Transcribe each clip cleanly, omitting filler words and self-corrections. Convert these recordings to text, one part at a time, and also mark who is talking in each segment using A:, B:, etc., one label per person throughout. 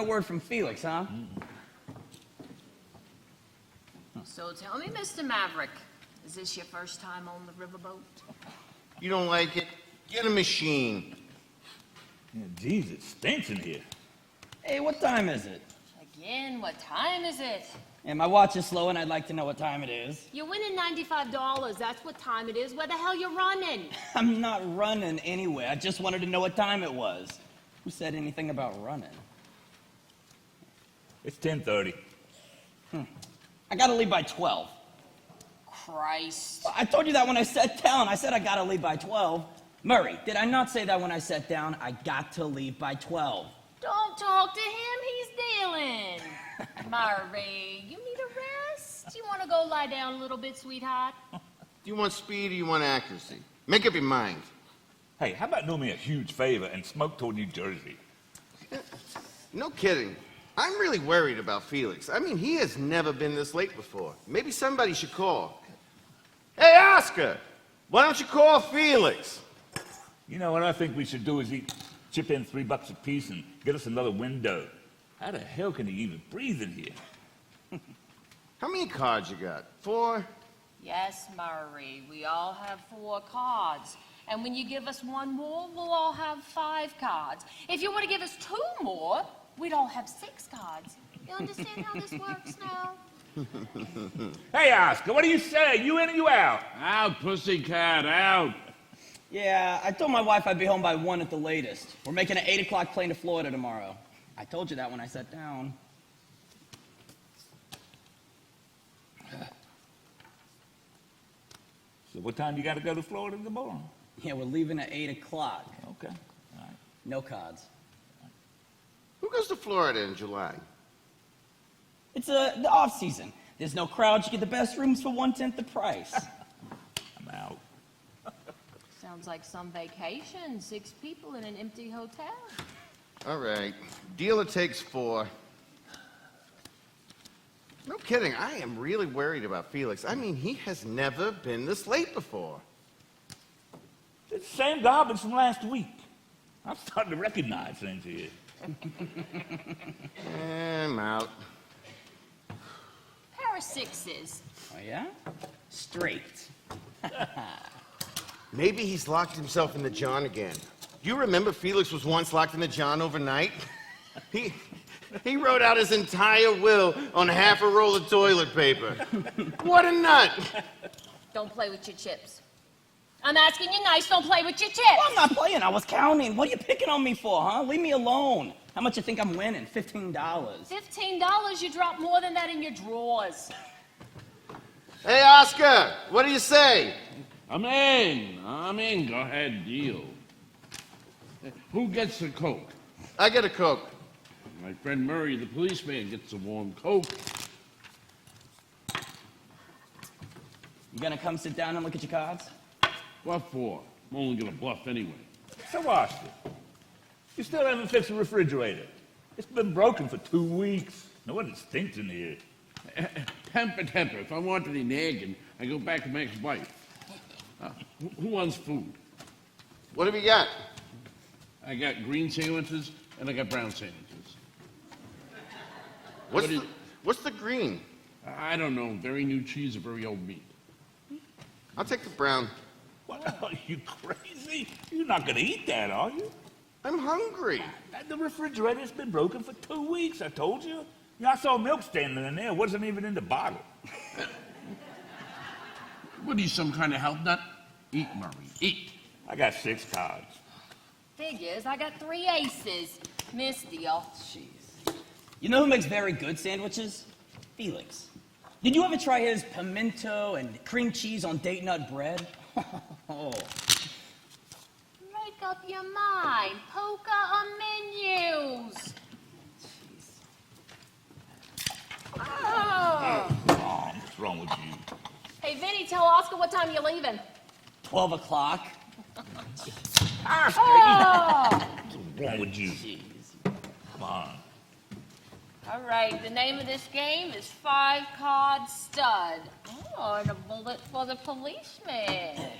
A: A word from Felix, huh?
B: So tell me, Mr. Maverick, is this your first time on the riverboat?
C: You don't like it? Get a machine.
D: Yeah, geez, it stinks in here.
A: Hey, what time is it?
B: Again, what time is it?
A: And my watch is slow, and I'd like to know what time it is.
B: You're winning $95. That's what time it is. Where the hell you running?
A: I'm not running anywhere. I just wanted to know what time it was. Who said anything about running?
D: It's 10:30.
A: I gotta leave by 12.
B: Christ.
A: I told you that when I sat down. I said I gotta leave by 12. Murray, did I not say that when I sat down? I got to leave by 12.
B: Don't talk to him. He's dealing. Murray, you need a rest? You want to go lie down a little bit, sweetheart?
C: Do you want speed or you want accuracy? Make up your mind.
D: Hey, how about doing me a huge favor and smoke toward New Jersey?
C: No kidding. I'm really worried about Felix. I mean, he has never been this late before. Maybe somebody should call. Hey, Oscar! Why don't you call Felix?
D: You know, what I think we should do is chip in $3 a piece and get us another window. How the hell can he even breathe in here?
C: How many cards you got? 4?
B: Yes, Murray. We all have 4 cards. And when you give us 1 more, we'll all have 5 cards. If you want to give us 2 more, we'd all have 6 cards. You understand how this works now?
D: Hey, Oscar, what do you say? You in or you out?
E: Out, pussycat, out.
A: Yeah, I told my wife I'd be home by 1 at the latest. We're making an 8 o'clock plane to Florida tomorrow. I told you that when I sat down.
D: So what time you got to go to Florida tomorrow?
A: Yeah, we're leaving at 8 o'clock.
D: Okay, all right.
A: No cards.
C: Who goes to Florida in July?
A: It's the off season. There's no crowds. You get the best rooms for 1/10 the price.
D: I'm out.
B: Sounds like some vacation. 6 people in an empty hotel.
C: All right. Dealer takes 4. No kidding. I am really worried about Felix. I mean, he has never been this late before.
D: It's the same garbage from last week. I'm starting to recognize things here.
C: I'm out.
B: Pair of 6s.
A: Oh, yeah? Straight.
C: Maybe he's locked himself in the John again. Do you remember Felix was once locked in the John overnight? He wrote out his entire will on half a roll of toilet paper. What a nut!
B: Don't play with your chips. I'm asking you nice, don't play with your chips.
A: Well, I'm not playing. I was counting. What are you picking on me for, huh? Leave me alone. How much you think I'm winning? $15.
B: $15, you drop more than that in your drawers.
C: Hey, Oscar, what do you say?
E: I'm in. Go ahead, deal. Who gets the Coke?
C: I get a Coke.
E: My friend Murray, the policeman, gets a warm Coke.
A: You gonna come sit down and look at your cards?
E: What for? I'm only gonna bluff anyway.
D: So, Oscar, you still haven't fixed the refrigerator. It's been broken for 2 weeks. No wonder it stinks in here.
E: Temper. If I want any nagging, I go back to my ex-wife. Who wants food?
C: What have you got?
E: I got green sandwiches and I got brown sandwiches.
C: What's the green?
E: I don't know. Very new cheese or very old meat.
C: I'll take the brown.
D: What? Are you crazy? You're not going to eat that, are you?
C: I'm hungry.
D: The refrigerator's been broken for 2 weeks, I told you. I saw milk standing in there. It wasn't even in the bottle.
E: What are you, some kind of health nut? Eat, Murray, eat.
D: I got 6 cards.
B: Figures, I got 3 aces. Miss deal.
A: Jeez. You know who makes very good sandwiches? Felix. Did you ever try his pimento and cream cheese on date nut bread? Oh.
B: Make up your mind. Polka or menus. Oh.
D: Mom, what's wrong with you?
B: Hey, Vinny, tell Oscar what time you're leaving.
A: 12 o'clock.
D: Oscar,
B: Oh.
D: what's wrong with you?
A: Jeez.
D: Come on.
B: All right, the name of this game is 5-card stud. Oh, and a bullet for the policeman.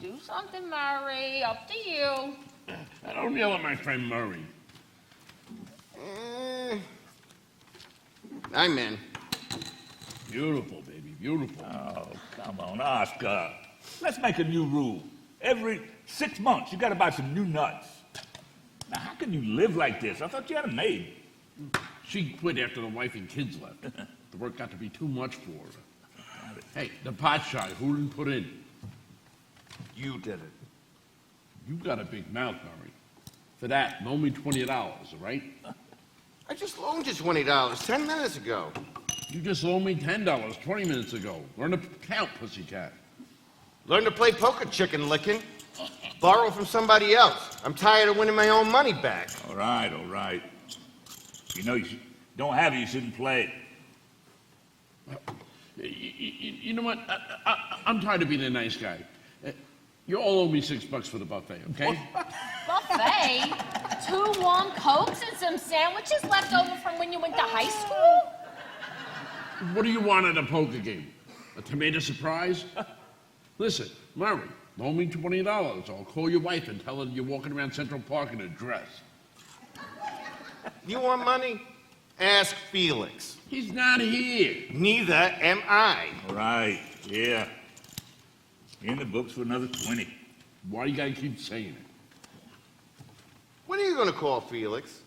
B: Do something, Murray. Up to you.
E: I don't yell at my friend Murray.
C: I'm in.
E: Beautiful, baby, beautiful.
D: Oh, come on, Oscar. Let's make a new rule. Every 6 months, you gotta buy some new nuts. Now, how can you live like this? I thought you had a maid.
E: She quit after the wife and kids left. The work got to be too much for her. Hey, the pot shot, who didn't put in?
C: You did it.
E: You got a big mouth, Murray. For that, loan me $20, all right?
C: I just loaned you $20 10 minutes ago.
E: You just loaned me $10 20 minutes ago. Learn to count, pussycat.
C: Learn to play poker, chicken licking. Borrow from somebody else. I'm tired of winning my own money back.
D: All right, all right. You know, don't have it, you shouldn't play.
E: You know what? I'm tired of being a nice guy. You all owe me $6 for the buffet, okay?
B: Buffet? 2 warm Cokes and some sandwiches left over from when you went to high school?
E: What do you want at a poker game? A tomato surprise? Listen, Murray, loan me $20. I'll call your wife and tell her you're walking around Central Park in a dress.
C: You want money? Ask Felix.
E: He's not here.
C: Neither am I.
D: All right, yeah. In the books for another 20.
E: Why you gotta keep saying it?
C: When are you going to call Felix?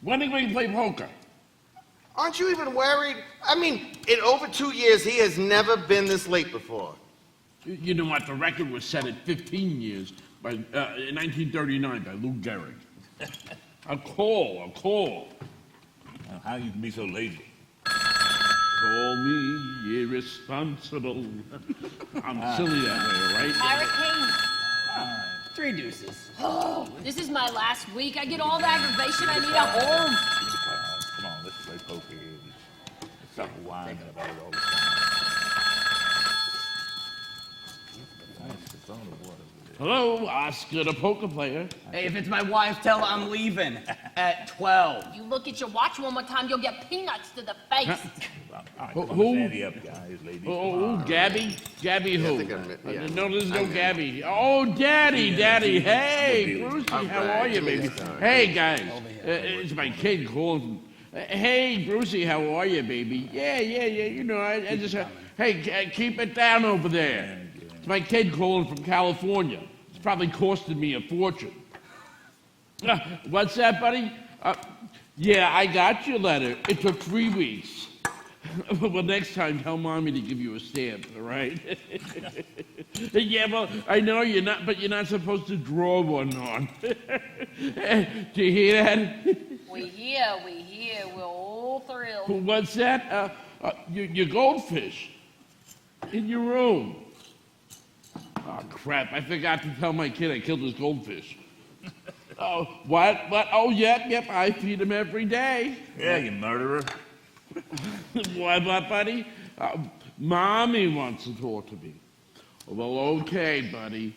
E: When are we gonna play poker?
C: Aren't you even worried? I mean, in over 2 years, he has never been this late before.
E: You know what? The record was set at 15 years in 1939 by Lou Gehrig. A call.
D: Now, how you can be so lazy?
E: Call me irresponsible. I'm silly that way, right?
B: Hurricanes.
A: 3 deuces.
B: Oh, this is my last week. I get all the aggravation. I need a home.
D: Come on, let's play poker here. Stop whining about it all the time. It's on the water.
E: Hello, Oscar, the poker player.
A: Hey, if it's my wife, tell her I'm leaving at 12.
B: You look at your watch one more time, you'll get peanuts to the face.
D: All right,
E: Who-
D: come on,
E: who?
D: Sandy up, guys, ladies.
E: Oh, Gabby? Gabby who?
C: I think I'm- yeah.
E: No, there's no
C: I'm in.
E: Gabby. Oh, Daddy. Hey,
D: deal.
E: Brucey,
C: I'm
E: how
C: back.
E: are you, baby?
C: Sorry.
E: Hey, guys. It's my kid calling. Hey, Brucey, how are you, baby? Yeah. You know, I just. Hey, keep it down over there. It's my kid calling from California. It's probably costing me a fortune. What's that, buddy? Yeah, I got your letter. It took 3 weeks. Well, next time, tell Mommy to give you a stamp, all right? Yeah, well, I know you're not, but you're not supposed to draw one on. Do you hear that?
B: We hear. We're all thrilled.
E: What's that? Your goldfish in your room. Oh, crap. I forgot to tell my kid I killed his goldfish. Oh, what? Oh, yep. I feed him every day.
D: Yeah, you murderer.
E: What, buddy? Mommy wants to talk to me. Well, okay, buddy.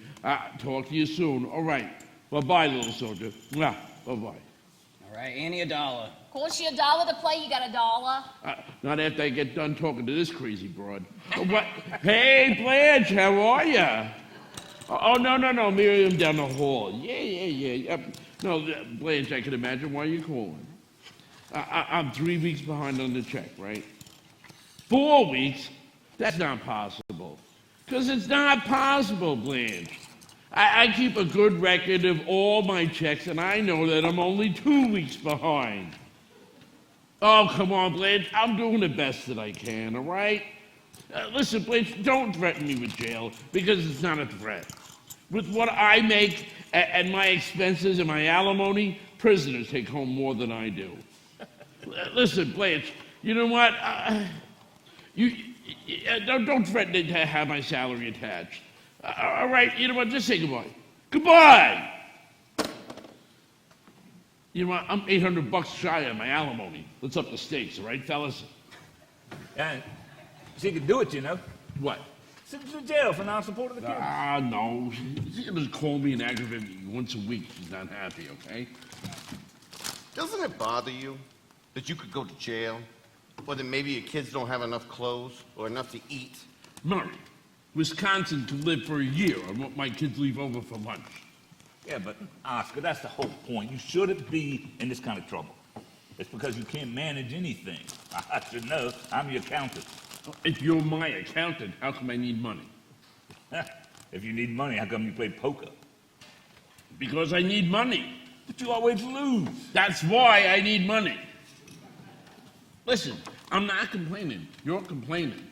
E: Talk to you soon. All right. Well, bye, little soldier. Yeah, bye-bye.
A: All right, Annie, $1.
B: Cost you $1 to play, you got $1.
E: Not after I get done talking to this crazy broad. What? Hey, Blanche, how are you? Oh, no, Miriam down the hall. Yeah. No, Blanche, I can imagine why you're calling. I'm 3 weeks behind on the check, right? 4 weeks? That's not possible. Because it's not possible, Blanche. I keep a good record of all my checks, and I know that I'm only 2 weeks behind. Oh, come on, Blanche. I'm doing the best that I can, all right? Listen, Blanche, don't threaten me with jail, because it's not a threat. With what I make and my expenses and my alimony, prisoners take home more than I do. Listen, Blanche, you know what? Don't threaten to have my salary attached. All right, you know what? Just say goodbye. Goodbye! You know what? I'm $800 shy of my alimony. Let's up the stakes, all right, fellas?
D: Yeah, she could do it, you know.
E: What?
D: Send her to jail for non-support of the kids.
E: No. She can just call me and aggravate me once a week. She's not happy, okay?
C: Doesn't it bother you that you could go to jail? Or that maybe your kids don't have enough clothes or enough to eat?
E: Murray, Wisconsin can live for a year on what my kids leave over for lunch.
D: Yeah, but Oscar, that's the whole point. You shouldn't be in this kind of trouble. It's because you can't manage anything. I should know. I'm your accountant.
E: If you're my accountant, how come I need money?
D: If you need money, how come you play poker?
E: Because I need money.
D: But you always lose.
E: That's why I need money. Listen, I'm not complaining. You're complaining.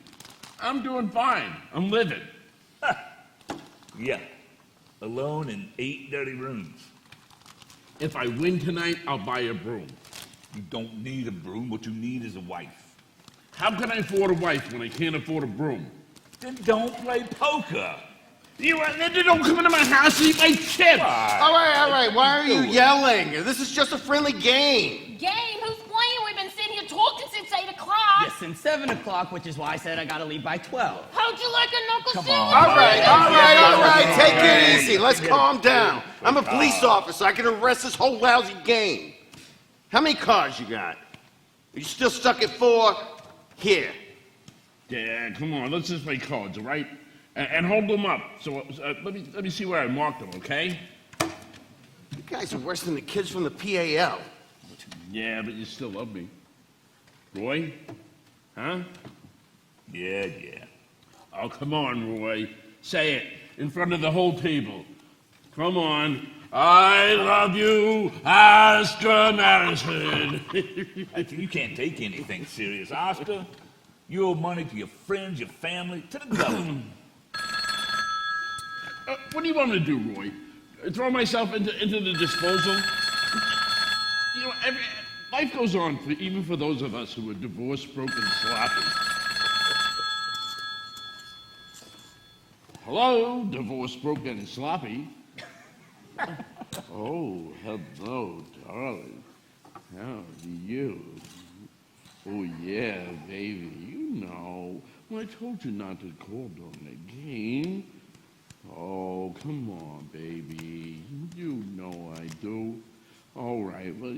E: I'm doing fine. I'm living.
D: Yeah. Alone in 8 dirty rooms.
E: If I win tonight, I'll buy a broom.
D: You don't need a broom. What you need is a wife.
E: How can I afford a wife when I can't afford a broom?
D: Then don't play poker.
E: You don't come into my house and eat my chips.
C: All right. Why are you yelling? This is just a friendly game.
B: Game? Who's playing? We've been sitting here talking since 8 o'clock.
A: Yes, since 7 o'clock, which is why I said I gotta leave by 12.
B: How'd you like a knuckle
D: Come
B: sandwich?
D: on.
C: All right. Take it easy. Let's calm down. I'm a police officer. I can arrest this whole lousy game. How many cards you got? Are you still stuck at 4? Here.
E: Yeah, come on. Let's just play cards, all right? And hold them up. So let me see where I marked them, okay?
C: You guys are worse than the kids from the PAL.
E: Yeah, but you still love me. Roy? Huh?
D: Yeah.
E: Oh, come on, Roy. Say it in front of the whole table. Come on. I love you, Oscar Madison.
D: You can't take anything serious, Oscar. You owe money to your friends, your family, to the government.
E: What do you want me to do, Roy? Throw myself into the disposal? You know, life goes on, even for those of us who are divorced, broken, sloppy. Hello, divorced, broken, and sloppy. Oh, hello, darling. How do you? Oh, yeah, baby, you know. Well, I told you not to call during the game. Oh, come on, baby. You know I do. All right, well,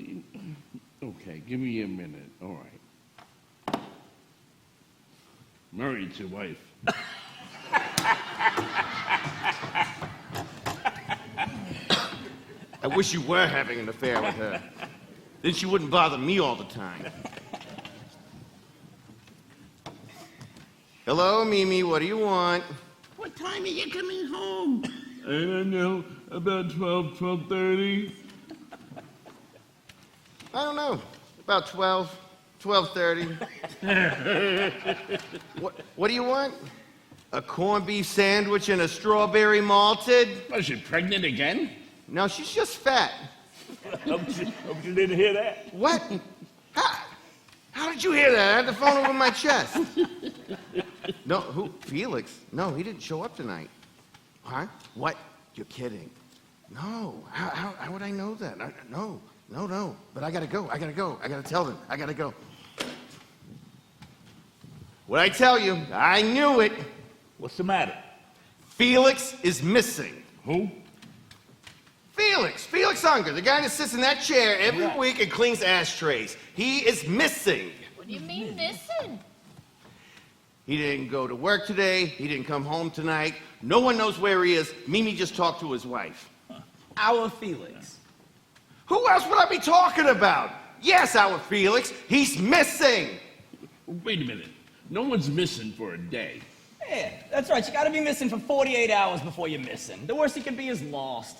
E: okay, give me a minute. All right. Married to wife.
C: I wish you were having an affair with her. Then she wouldn't bother me all the time. Hello, Mimi, what do you want?
E: What time are you coming home? I don't know, about 12:30.
C: I don't know, about 12:30. What do you want? A corned beef sandwich and a strawberry malted?
E: Was she pregnant again?
C: No, she's just fat.
D: Hope you didn't hear that.
C: What? How did you hear that? I had the phone over my chest. No, who? Felix? No, he didn't show up tonight. Huh? What? You're kidding. No. How would I know that? No. But I gotta go. I gotta tell them. I gotta go. What'd I tell you? I knew it.
D: What's the matter?
C: Felix is missing.
E: Who?
C: Felix Unger, the guy that sits in that chair every week and cleans ashtrays. He is missing.
B: What do you mean missing?
C: He didn't go to work today. He didn't come home tonight. No one knows where he is. Mimi just talked to his wife.
A: Our Felix.
C: Who else would I be talking about? Yes, our Felix. He's missing.
E: Wait a minute. No one's missing for a day.
A: Yeah, that's right. You gotta be missing for 48 hours before you're missing. The worst he can be is lost.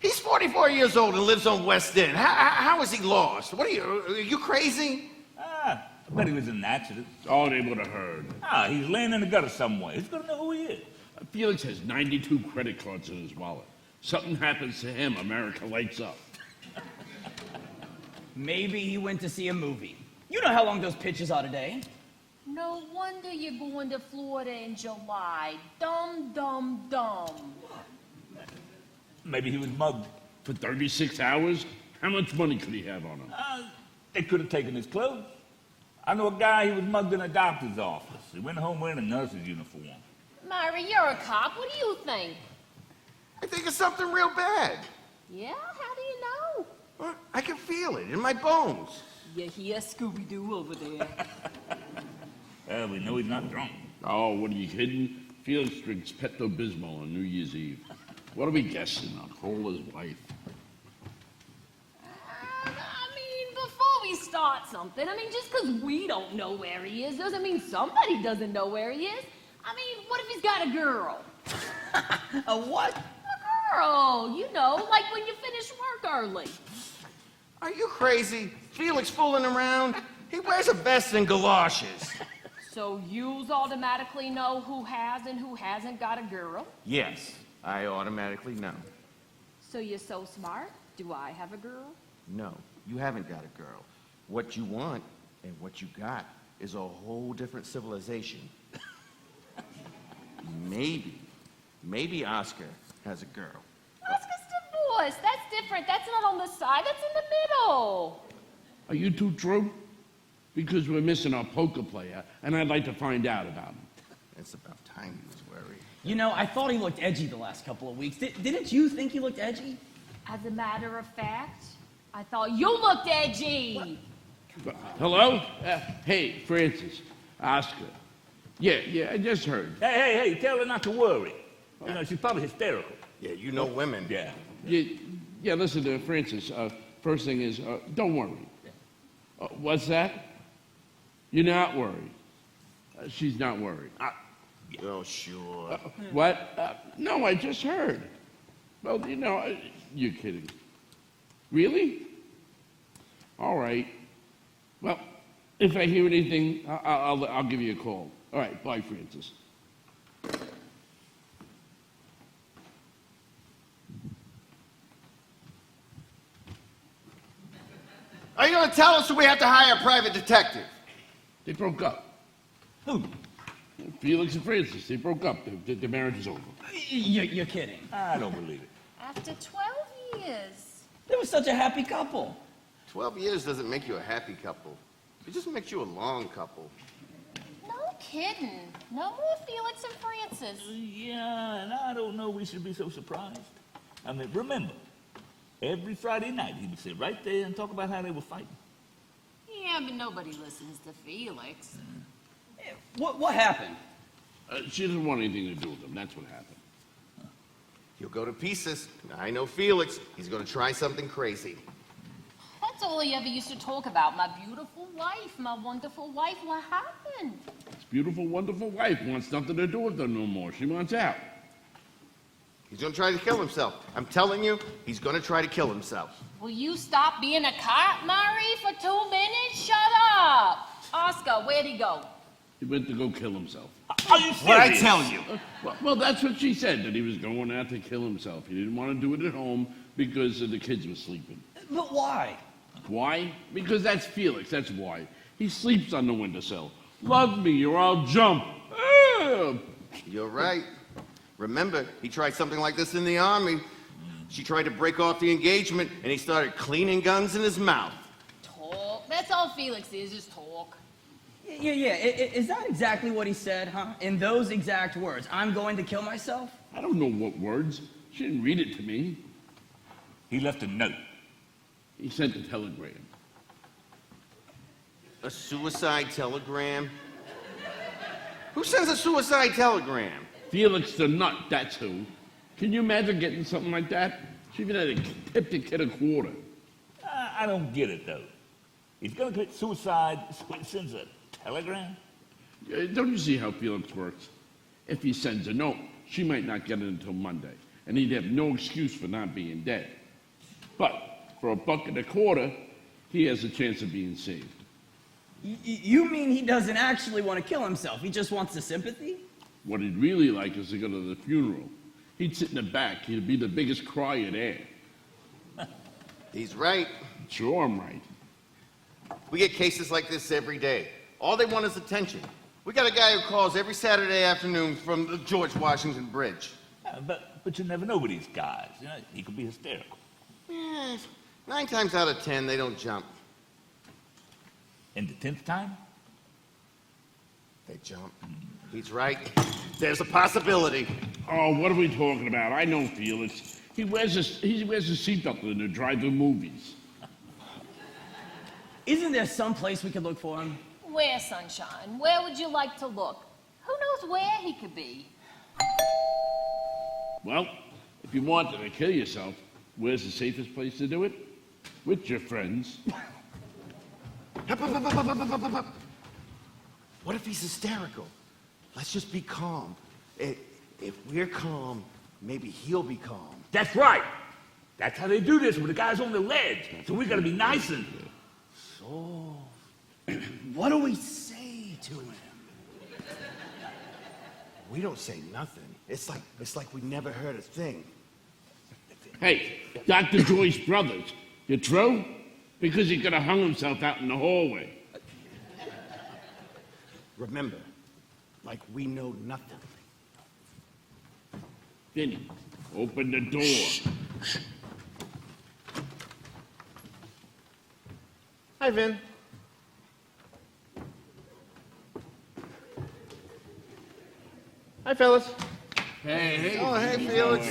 C: He's 44 years old and lives on West End. How is he lost? What are you crazy?
D: I bet he was in an accident.
E: Oh, they would have heard.
D: He's laying in the gutter somewhere. He's gonna know who he is.
E: Felix has 92 credit cards in his wallet. Something happens to him, America lights up.
A: Maybe he went to see a movie. You know how long those pitches are today.
B: No wonder you're going to Florida in July. Dumb.
D: Maybe he was mugged.
E: For 36 hours? How much money could he have on him?
D: They could have taken his clothes. I know a guy, he was mugged in a doctor's office. He went home wearing a nurse's uniform.
B: Myra, you're a cop. What do you think?
C: I think it's something real bad.
B: Yeah? How do you know?
C: Well, I can feel it in my bones.
B: You hear Scooby-Doo over there.
D: Well, we know he's not drunk.
E: Oh, what are you kidding? Felix drinks Pepto-Bismol on New Year's Eve. What are we guessing? I'll call his wife.
B: start something. I mean, just because we don't know where he is doesn't mean somebody doesn't know where he is. I mean, what if he's got a girl?
A: A what?
B: A girl, you know, like when you finish work early.
C: Are you crazy? Felix fooling around? He wears a vest and galoshes.
B: So yous automatically know who has and who hasn't got a girl?
C: Yes, I automatically know.
B: So you're so smart? Do I have a girl?
C: No, you haven't got a girl. What you want and what you got is a whole different civilization. Maybe Oscar has a girl.
B: Oscar's divorced. That's different. That's not on the side. That's in the middle.
E: Are you two true? Because we're missing our poker player, and I'd like to find out about him.
C: It's about time he was worried.
A: You know, I thought he looked edgy the last couple of weeks. Didn't you think he looked edgy?
B: As a matter of fact, I thought you looked edgy.
E: Hello? Hey, Francis. Oscar. Yeah, I just heard.
D: Hey, tell her not to worry. You know, she's probably hysterical.
C: Yeah, you know women.
D: Yeah.
E: Yeah, listen to Francis. First thing is, don't worry. What's that? You're not worried. She's not worried.
C: Oh, sure.
E: What? No, I just heard. Well, you know, you're kidding. Really? All right. Well, if I hear anything, I'll give you a call. All right, bye, Francis.
C: Are you going to tell us or we have to hire a private detective?
E: They broke up.
A: Who?
E: Felix and Francis, they broke up. The marriage is over.
A: You're kidding.
D: I don't believe it.
B: After 12 years.
A: They were such a happy couple.
C: 12 years doesn't make you a happy couple. It just makes you a long couple.
B: No kidding. No more Felix and Francis.
D: Yeah, and I don't know we should be so surprised. I mean, remember, every Friday night he would sit right there and talk about how they were fighting.
B: Yeah, but nobody listens to Felix.
A: What happened?
E: She doesn't want anything to do with them. That's what happened.
C: He'll go to pieces. I know Felix. He's going to try something crazy.
B: That's all he ever used to talk about. My beautiful wife, my wonderful wife. What happened?
E: His beautiful, wonderful wife wants nothing to do with them no more. She wants out.
C: He's going to try to kill himself. I'm telling you, he's going to try to kill himself.
B: Will you stop being a cop, Murray, for 2 minutes? Shut up! Oscar, where'd he go?
E: He went to go kill himself.
D: Are you serious?
C: What'd I tell you?
E: Well, that's what she said, that he was going out to kill himself. He didn't want to do it at home because the kids were sleeping.
A: But why?
E: Why? Because that's Felix, that's why. He sleeps on the windowsill. Love me or I'll jump. Ah!
C: You're right. Remember, he tried something like this in the Army. She tried to break off the engagement, and he started cleaning guns in his mouth.
B: Talk. That's all Felix is, just talk.
A: Yeah. Is that exactly what he said, huh? In those exact words, I'm going to kill myself?
E: I don't know what words. She didn't read it to me.
D: He left a note.
E: He sent a telegram.
C: A suicide telegram? Who sends a suicide telegram?
E: Felix the Nut, that's who. Can you imagine getting something like that? She even had to tip the kid a quarter.
D: I don't get it, though. He's going to commit suicide, so he sends a telegram?
E: Don't you see how Felix works? If he sends a note, she might not get it until Monday, and he'd have no excuse for not being dead. But for $1.25, he has a chance of being saved.
A: You mean he doesn't actually want to kill himself? He just wants the sympathy?
E: What he'd really like is to go to the funeral. He'd sit in the back. He'd be the biggest crier there.
C: He's right.
E: Sure, I'm right.
C: We get cases like this every day. All they want is attention. We got a guy who calls every Saturday afternoon from the George Washington Bridge.
D: But you never know with these guys. You know, he could be hysterical.
C: 9 times out of 10, they don't jump.
D: In the 10th time?
C: They jump. He's right. There's a possibility.
E: Oh, what are we talking about? I know Felix. He wears a seatbelt in the drive-in movies.
A: Isn't there some place we could look for him?
B: Where, Sunshine? Where would you like to look? Who knows where he could be?
E: Well, if you wanted to kill yourself, where's the safest place to do it? With your friends.
C: Up. What if he's hysterical? Let's just be calm. If we're calm, maybe he'll be calm.
D: That's right. That's how they do this with the guys on the ledge. So we gotta be nice and...
C: So, what do we say to him? We don't say nothing. It's like we never heard a thing.
E: Hey, Dr. Joyce Brothers, you true? Because he could have hung himself out in the hallway.
C: Remember, like we know nothing.
E: Vinny, open the door.
F: Hi, Vin. Hi, fellas.
E: Hey.
C: Oh, hey, Felix.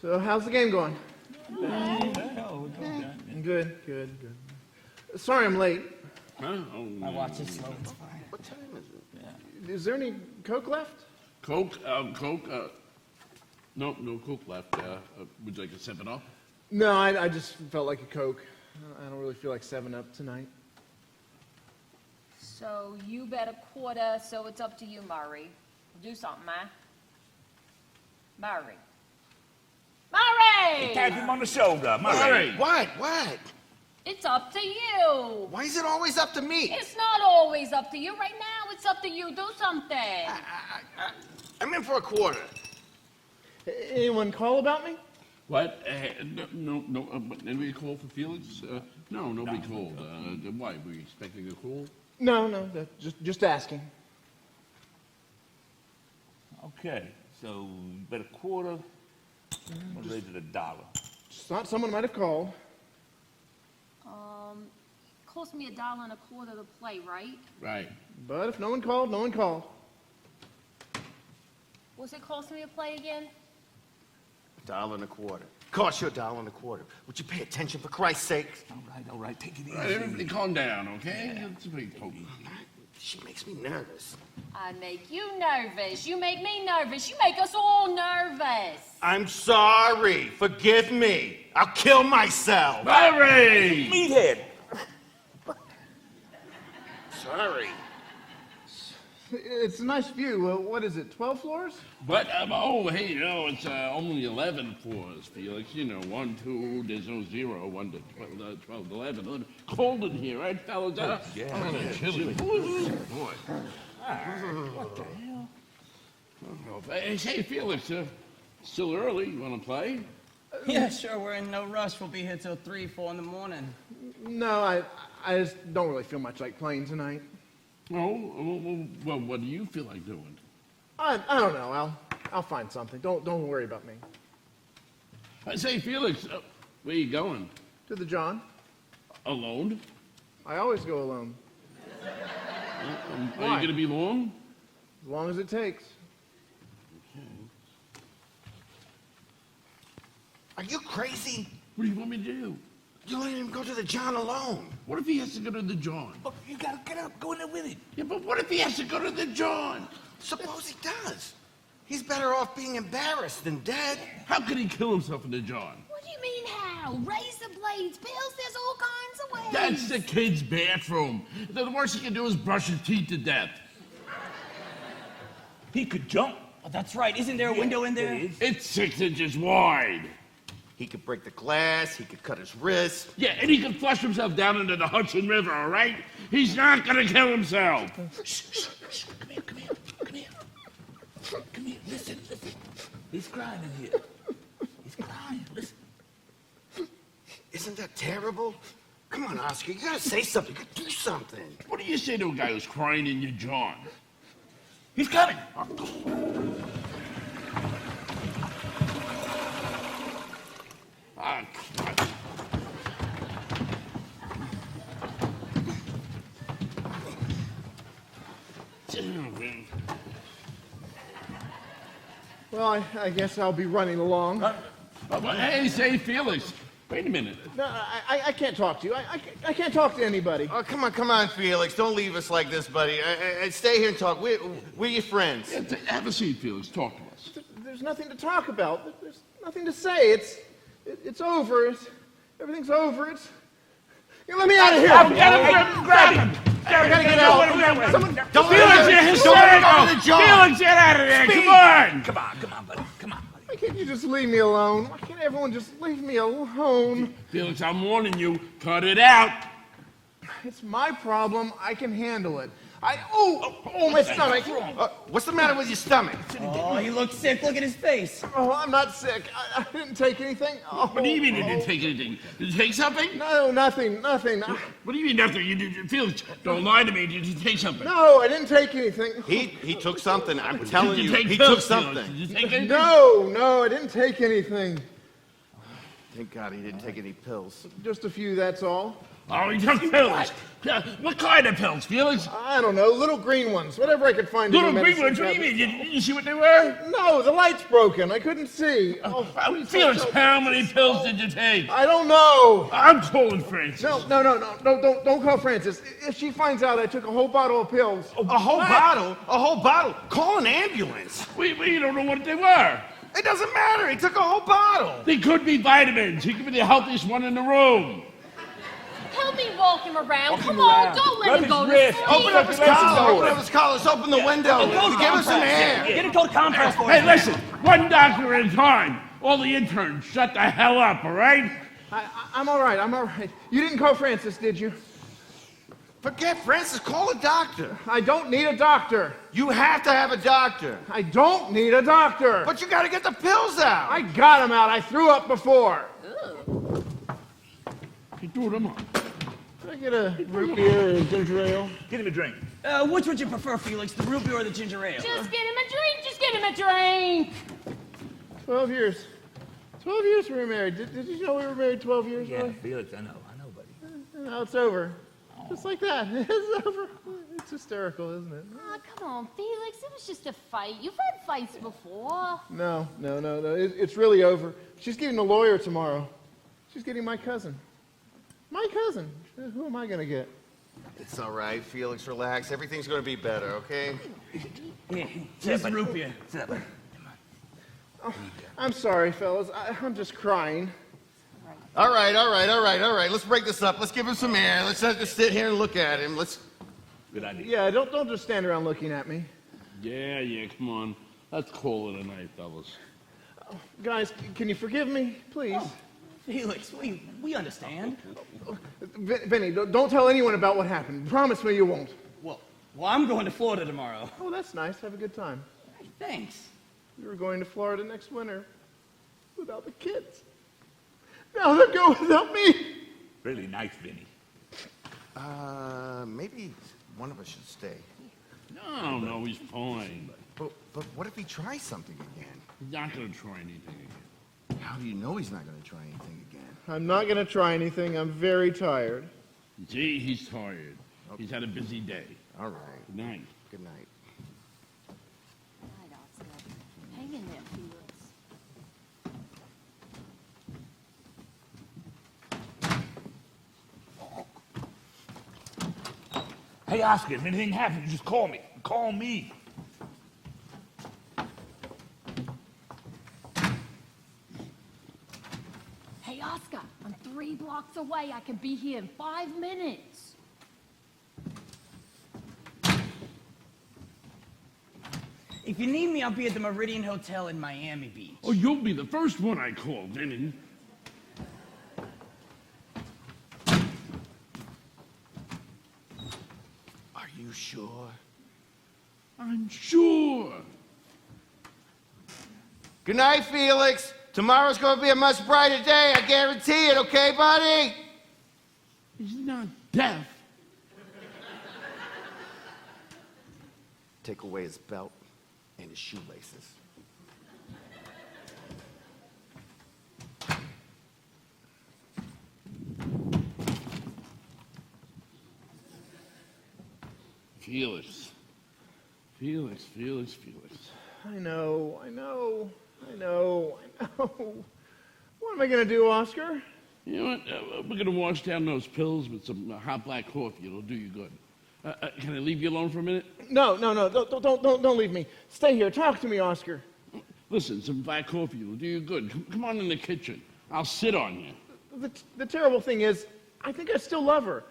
F: So, how's the game going?
D: Oh,
F: Good. Sorry I'm late.
A: My watch is slow. It's fine.
C: What time is it?
F: Is there any Coke left?
E: Coke, no Coke left. Would you like to 7-Up?
F: No, I just felt like a Coke. I don't really feel like 7-Up tonight.
B: So you bet a quarter, so it's up to you, Murray. Do something, man. Murray. Murray!
D: Tap him on the shoulder. Murray.
C: What?
B: It's up to you.
C: Why is it always up to me?
B: It's not always up to you. Right now, it's up to you. Do something.
C: I'm in for a quarter.
F: Anyone call about me?
E: What? No. Anybody call for Felix? No, nobody called. Why? Were you expecting a call?
F: No, just asking.
D: Okay, so you bet a quarter. We'll raise it $1.
F: Just thought someone might have called.
B: Cost me $1.25 to play, right?
E: Right.
F: But if no one called, no one called.
B: What's it cost me to play again?
C: $1.25. Cost you $1.25. Would you pay attention, for Christ's sake?
D: All right, take it easy.
E: All right, everybody calm down, okay? It's a big poke.
C: She makes me nervous.
B: I make you nervous. You make me nervous. You make us all nervous.
C: I'm sorry. Forgive me. I'll kill myself.
E: Murray!
D: Meathead.
C: Sorry.
F: It's a nice view. What is it, 12 floors?
E: But, hey, it's only 11 floors, Felix. 1, 2, there's no 0, 1 to 12, 11. Cold in here, right, fellas?
D: Yeah.
E: I'm gonna kill you. Boy.
D: What the hell?
E: Hey, Felix, still early. You want to play?
A: Yeah, sure. We're in no rush. We'll be here till 3, 4 in the morning.
F: No, I just don't really feel much like playing tonight.
E: Oh, well, what do you feel like doing?
F: I don't know. I'll find something. Don't worry about me.
E: Say, Felix, where you going?
F: To the John.
E: Alone?
F: I always go alone.
E: Are you going to be long?
F: As long as it takes.
C: Are you crazy?
E: What do you want me to do?
C: You let him go to the John alone.
E: What if he has to go to the John?
D: Oh, you gotta get up. Go in there with him.
E: Yeah, but what if he has to go to the John?
C: Suppose he does. He's better off being embarrassed than dead.
E: How could he kill himself in the John?
B: What do you mean how? Razor blades, pills, there's all kinds of ways.
E: That's the kid's bathroom. The worst he can do is brush his teeth to death.
D: He could jump.
A: Oh, that's right. Isn't there a window in there?
E: It's 6 inches wide.
C: He could break the glass. He could cut his wrist.
E: Yeah, and he can flush himself down into the Hudson River, all right? He's not gonna kill himself.
D: Shh. Come here. Listen. He's crying in here. He's crying. Listen.
C: Isn't that terrible? Come on, Oscar. You gotta say something. You gotta do something.
E: What do you say to a guy who's crying in your John?
D: He's coming.
E: Ah,
F: Well, I guess I'll be running along.
E: Hey, say, Felix. Wait a minute.
F: No, I can't talk to you. I can't talk to anybody.
C: Oh, come on, Felix. Don't leave us like this, buddy. Stay here and talk. We're your friends.
E: Yeah, have a seat, Felix. Talk to us.
F: There's nothing to talk about. There's nothing to say. It's over. Everything's over. Let me out of here.
E: Grab him!
F: I gotta get out. Someone,
C: Don't
E: Felix, you're hysterical! Felix, get out of there! Come on!
D: Come on, buddy. Come on, buddy.
F: why can't you just leave me alone? Why can't everyone just leave me alone?
E: Felix, I'm warning you. Cut it out.
F: It's my problem. I can handle it. My stomach.
C: What's the matter with your stomach?
A: Oh, he looks sick. Look at his face.
F: Oh, I'm not sick. I didn't take anything. Oh,
E: What do you mean you didn't take anything? Did you take something?
F: No, nothing.
E: What do you mean nothing? Felix, don't lie to me. Did you take something?
F: No, I didn't take anything.
C: He took something. I'm telling
E: Did you
C: you,
E: take
C: he
E: pills,
C: took
E: Felix?
C: something.
E: Did you take anything?
F: No, I didn't take anything.
C: Thank God he didn't take any pills.
F: Just a few, that's all.
E: Oh, he took pills. What kind of pills, Felix?
F: I don't know, little green ones, whatever I could find.
E: Little
F: in the
E: big
F: medicine
E: ones? What do you
F: cabinet.
E: mean? Did you see what they were?
F: No, the light's broken. I couldn't see. Oh,
E: Felix, how many pills did you take?
F: I don't know.
E: I'm calling Francis.
F: No, don't call Francis. If she finds out I took a whole bottle of pills.
C: A whole bottle? A whole bottle? Call an ambulance.
E: We don't know what they were.
C: It doesn't matter. He took a whole bottle.
E: They could be vitamins. He could be the healthiest one in the room.
B: Help me walk him around. Come on, don't let him go to sleep.
C: Open up his collar. Open up his collar. Let's open the window. Give him some air.
A: Get a cold compress for
E: Hey,
A: him.
E: listen. One doctor at a time. All the interns, shut the hell up, all right?
F: I'm all right. You didn't call Francis, did you?
C: Forget Francis. Call a doctor.
F: I don't need a doctor.
C: You have to have a doctor.
F: I don't need a doctor.
C: But you got to get the pills out.
F: I got him out. I threw up before.
E: He threw them on.
F: Can I get a root beer and ginger ale?
D: Get him a drink.
A: Which would you prefer, Felix, the root beer or the ginger ale?
B: Just get him a drink. Just get him a drink.
F: 12 years. 12 years we were married. Did you know we were married 12 years?
D: Yeah,
F: Roy?
D: Felix, I know, buddy.
F: Now it's over. Just like that. It's over. It's hysterical, isn't it?
B: Oh, come on, Felix. It was just a fight. You've had fights before.
F: No. It's really over. She's getting a lawyer tomorrow. She's getting my cousin. My cousin. Who am I going to get?
C: It's all right, Felix. Relax. Everything's going to be better, okay?
A: Here's the root beer.
F: Oh, I'm sorry, fellas. I'm just crying.
C: All right. Let's break this up. Let's give him some air. Let's not just sit here and look at him.
D: Good idea.
F: Yeah, don't just stand around looking at me.
E: Yeah, come on. Let's call it a night, fellas.
F: Guys, can you forgive me, please?
A: Felix, we understand.
F: Vinny, don't tell anyone about what happened. Promise me you won't.
A: Well, I'm going to Florida tomorrow.
F: Oh, that's nice. Have a good time.
A: Thanks.
F: We were going to Florida next winter without the kids. Now they're going without me.
D: Really nice, Vinny.
C: Maybe one of us should stay.
E: No, he's fine.
C: But what if he tries something again?
E: He's not going to try anything again.
C: How do you know he's not going to try anything again?
F: I'm not going to try anything. I'm very tired.
E: Gee, he's tired. He's had a busy day.
C: All right.
E: Good night.
C: Good night.
B: Right, Oscar. Hang in there, Felix.
D: Hey, Oscar, if anything happens, just call me. Call me.
B: Hey, Oscar, I'm 3 blocks away. I can be here in 5 minutes.
A: If you need me, I'll be at the Meridian Hotel in Miami Beach.
E: Oh, you'll be the first one I call, Vinny.
C: Are you sure?
E: I'm sure.
C: Good night, Felix. Tomorrow's going to be a much brighter day. I guarantee it, okay, buddy?
E: He's not deaf.
C: Take away his belt and his shoelaces.
E: Felix.
F: I know. What am I going to do, Oscar?
E: You know what? We're going to wash down those pills with some hot black coffee. It'll do you good. Can I leave you alone for a minute?
F: No. Don't leave me. Stay here. Talk to me, Oscar.
E: Listen, some black coffee will do you good. Come on in the kitchen. I'll sit on you.
F: The terrible thing is, I think I still love her.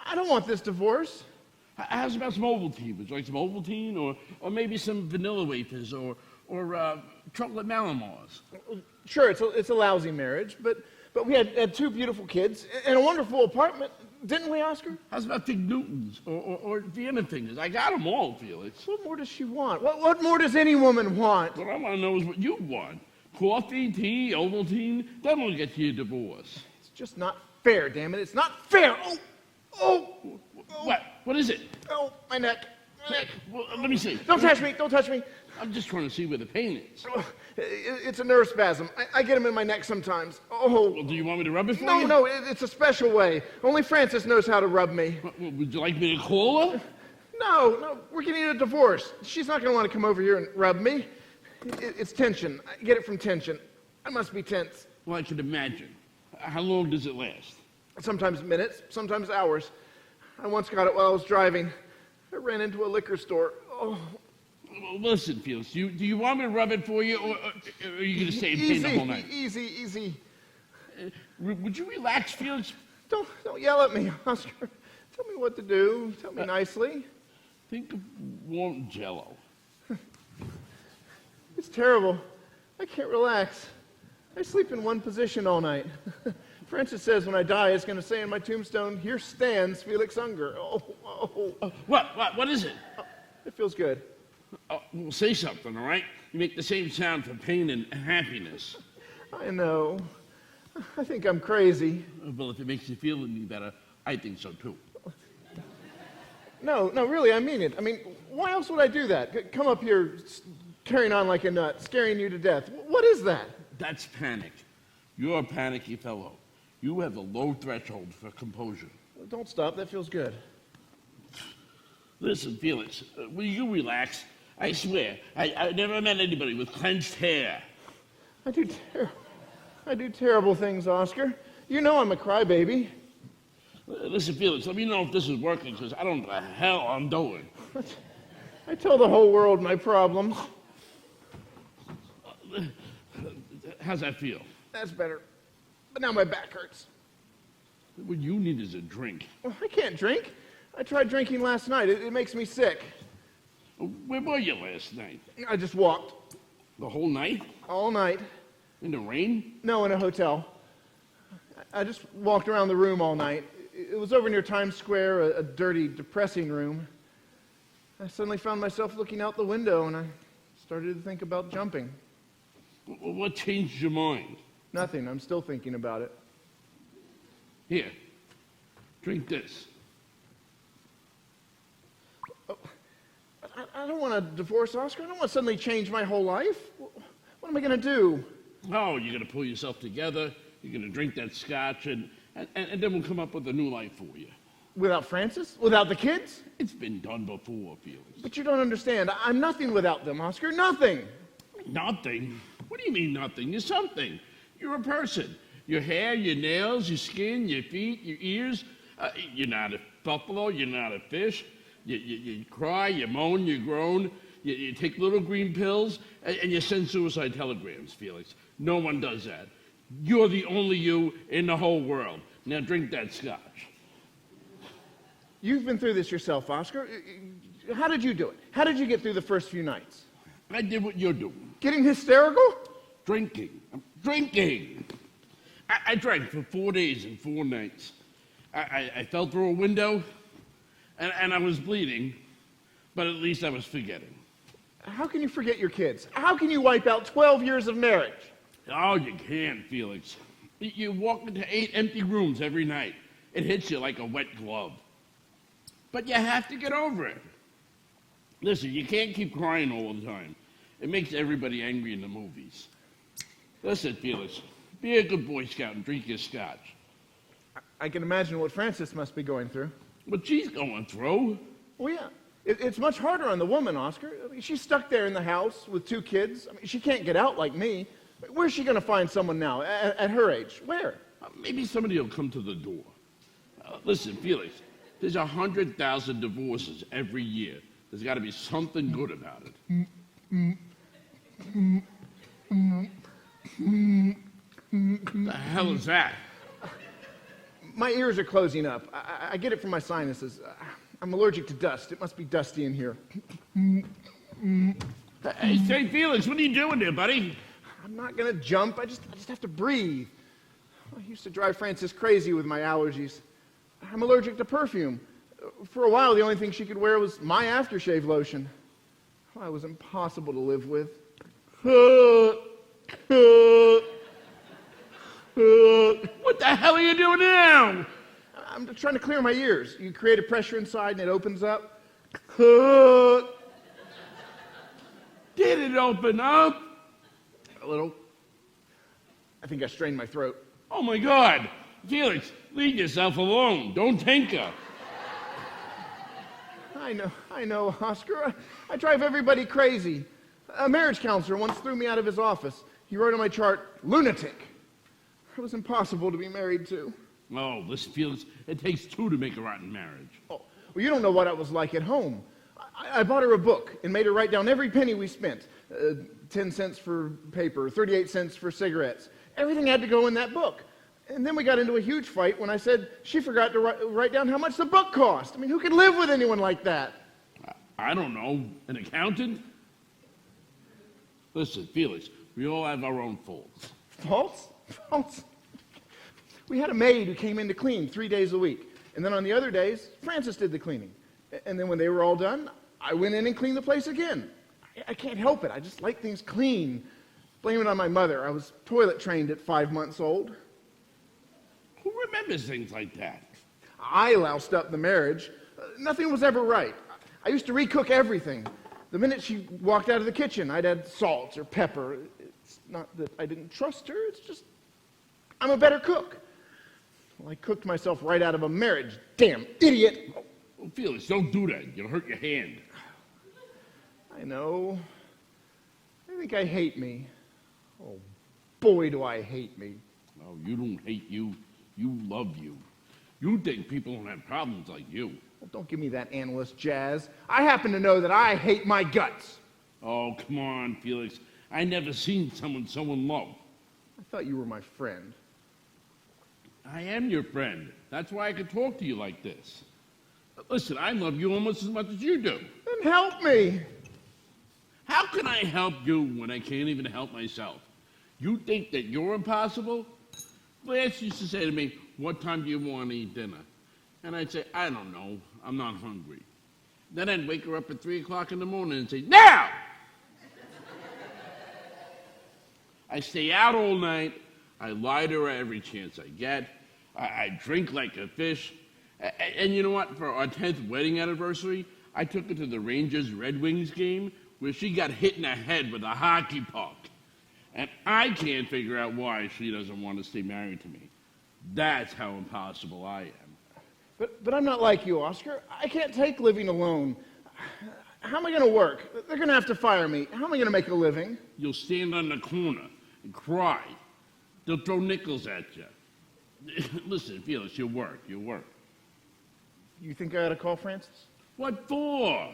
F: I don't want this divorce.
E: How's about some Ovaltine? Would you like some Ovaltine, or maybe some vanilla wafers, or chocolate Malamars?
F: Sure, it's a lousy marriage, but we had two beautiful kids and a wonderful apartment, didn't we, Oscar?
E: How's about Fig Newtons or Vienna fingers? I got them all, Felix.
F: What more does she want? What more does any woman want?
E: What I want to know is what you want. Coffee, tea, Ovaltine, that'll get you a divorce.
F: It's just not fair, damn it. It's not fair. Oh.
E: What? What is it?
F: Oh, my neck. My neck.
E: Well, let me see.
F: Don't touch me. Don't touch me.
E: I'm just trying to see where the pain is.
F: It's a nerve spasm. I get them in my neck sometimes. Oh.
E: Well, do you want me to rub it for you?
F: No, it's a special way. Only Frances knows how to rub me.
E: Well, would you like me to call her?
F: No, we're getting a divorce. She's not going to want to come over here and rub me. It's tension. I get it from tension. I must be tense.
E: Well, I can imagine. How long does it last?
F: Sometimes minutes, sometimes hours. I once got it while I was driving. I ran into a liquor store. Oh.
E: Well, listen, Felix, do you want me to rub it for you, or are you going to stay in pain the whole night?
F: Easy.
E: Would you relax, Felix?
F: Don't yell at me, Oscar. Tell me what to do. Tell me nicely.
E: Think of warm Jell-O.
F: It's terrible. I can't relax. I sleep in one position all night. Francis says when I die, it's going to say in my tombstone, "Here stands Felix Unger."
E: What is it?
F: It feels good.
E: Well, say something, all right? You make the same sound for pain and happiness.
F: I know. I think I'm crazy.
E: Well, if it makes you feel any better, I think so too.
F: No, really, I mean it. I mean, why else would I do that? Come up here carrying on like a nut, scaring you to death. What is that?
E: That's panic. You're a panicky fellow. You have a low threshold for composure.
F: Don't stop. That feels good.
E: Listen, Felix, will you relax? I swear, I never met anybody with clenched hair.
F: I do terrible things, Oscar. You know I'm a crybaby.
E: Listen, Felix, let me know if this is working, because I don't know what the hell I'm doing.
F: I tell the whole world my problems.
E: How's that feel?
F: That's better. But now my back hurts.
E: What you need is a drink.
F: Well, I can't drink. I tried drinking last night. It makes me sick.
E: Where were you last night?
F: I just walked.
E: The whole night?
F: All night.
E: In the rain?
F: No, in a hotel. I just walked around the room all night. It was over near Times Square, a dirty, depressing room. I suddenly found myself looking out the window, and I started to think about jumping.
E: What changed your mind?
F: Nothing. I'm still thinking about it.
E: Here, drink this.
F: I don't want to divorce Oscar. I don't want to suddenly change my whole life. What am I going to do?
E: Oh, you're going to pull yourself together. You're going to drink that scotch, and then we'll come up with a new life for you.
F: Without Francis? Without the kids?
E: It's been done before, Felix.
F: But you don't understand. I'm nothing without them, Oscar. Nothing.
E: Nothing? What do you mean nothing? You're something. You're a person. Your hair, your nails, your skin, your feet, your ears. You're not a buffalo. You're not a fish. You cry, you moan, you groan. You take little green pills, and you send suicide telegrams, Felix. No one does that. You're the only you in the whole world. Now drink that scotch.
F: You've been through this yourself, Oscar. How did you do it? How did you get through the first few nights?
E: I did what you're doing.
F: Getting hysterical?
E: Drinking. Drinking. I drank for 4 days and 4 nights. I fell through a window, and I was bleeding, but at least I was forgetting.
F: How can you forget your kids? How can you wipe out 12 years of marriage?
E: Oh, you can't, Felix. You walk into 8 empty rooms every night. It hits you like a wet glove. But you have to get over it. Listen, you can't keep crying all the time. It makes everybody angry in the movies. Listen, Felix, be a good Boy Scout and drink your scotch.
F: I can imagine what Frances must be going through.
E: What she's going through.
F: Well, yeah. It's much harder on the woman, Oscar. I mean, she's stuck there in the house with 2 kids. I mean, she can't get out like me. Where's she going to find someone now at her age? Where?
E: Maybe somebody will come to the door. Listen, Felix, there's 100,000 divorces every year. There's got to be something good about it. The hell is that?
F: My ears are closing up. I get it from my sinuses. I'm allergic to dust. It must be dusty in here.
E: Hey, say, Felix, what are you doing there, buddy?
F: I'm not going to jump. I just have to breathe. I used to drive Frances crazy with my allergies. I'm allergic to perfume. For a while, the only thing she could wear was my aftershave lotion. I was impossible to live with.
E: What the hell are you doing now?
F: I'm just trying to clear my ears. You create a pressure inside and it opens up.
E: Did it open up?
F: A little. I think I strained my throat.
E: Oh, my God. Felix, leave yourself alone. Don't tinker.
F: I know, Oscar. I drive everybody crazy. A marriage counselor once threw me out of his office. He wrote on my chart, lunatic. It was impossible to be married to.
E: Oh, listen, Felix, it takes two to make a rotten marriage.
F: Oh, well, you don't know what it was like at home. I bought her a book and made her write down every penny we spent. 10 cents for paper, 38 cents for cigarettes. Everything had to go in that book. And then we got into a huge fight when I said she forgot to write down how much the book cost. I mean, who could live with anyone like that?
E: I don't know. An accountant? Listen, Felix, we all have our own faults.
F: Faults? Faults? We had a maid who came in to clean 3 days a week. And then on the other days, Frances did the cleaning. And then when they were all done, I went in and cleaned the place again. I can't help it. I just like things clean. Blame it on my mother. I was toilet trained at 5 months old.
E: Who remembers things like that?
F: I loused up the marriage. Nothing was ever right. I used to recook everything. The minute she walked out of the kitchen, I'd add salt or pepper. It's not that I didn't trust her. It's just I'm a better cook. Well, I cooked myself right out of a marriage. Damn idiot.
E: Oh, Felix, don't do that. You'll hurt your hand.
F: I know. I think I hate me. Oh, boy, do I hate me.
E: Oh, you don't hate you. You love you. You think people don't have problems like you.
F: Well, don't give me that analyst jazz. I happen to know that I hate my guts.
E: Oh, come on, Felix. I never seen someone so in love.
F: I thought you were my friend.
E: I am your friend. That's why I could talk to you like this. Listen, I love you almost as much as you do.
F: Then help me.
E: How can I help you when I can't even help myself? You think that you're impossible? Lance used to say to me, what time do you want to eat dinner? And I'd say, I don't know. I'm not hungry. Then I'd wake her up at 3 o'clock in the morning and say, now! I stay out all night. I lie to her every chance I get. I drink like a fish. And you know what? For our 10th wedding anniversary, I took her to the Rangers Red Wings game where she got hit in the head with a hockey puck. And I can't figure out why she doesn't want to stay married to me. That's how impossible I am.
F: But I'm not like you, Oscar. I can't take living alone. How am I going to work? They're going to have to fire me. How am I going to make a living?
E: You'll stand on the corner and cry. They'll throw nickels at you. Listen, Felix, you'll work.
F: You think I ought to call Frances?
E: What for?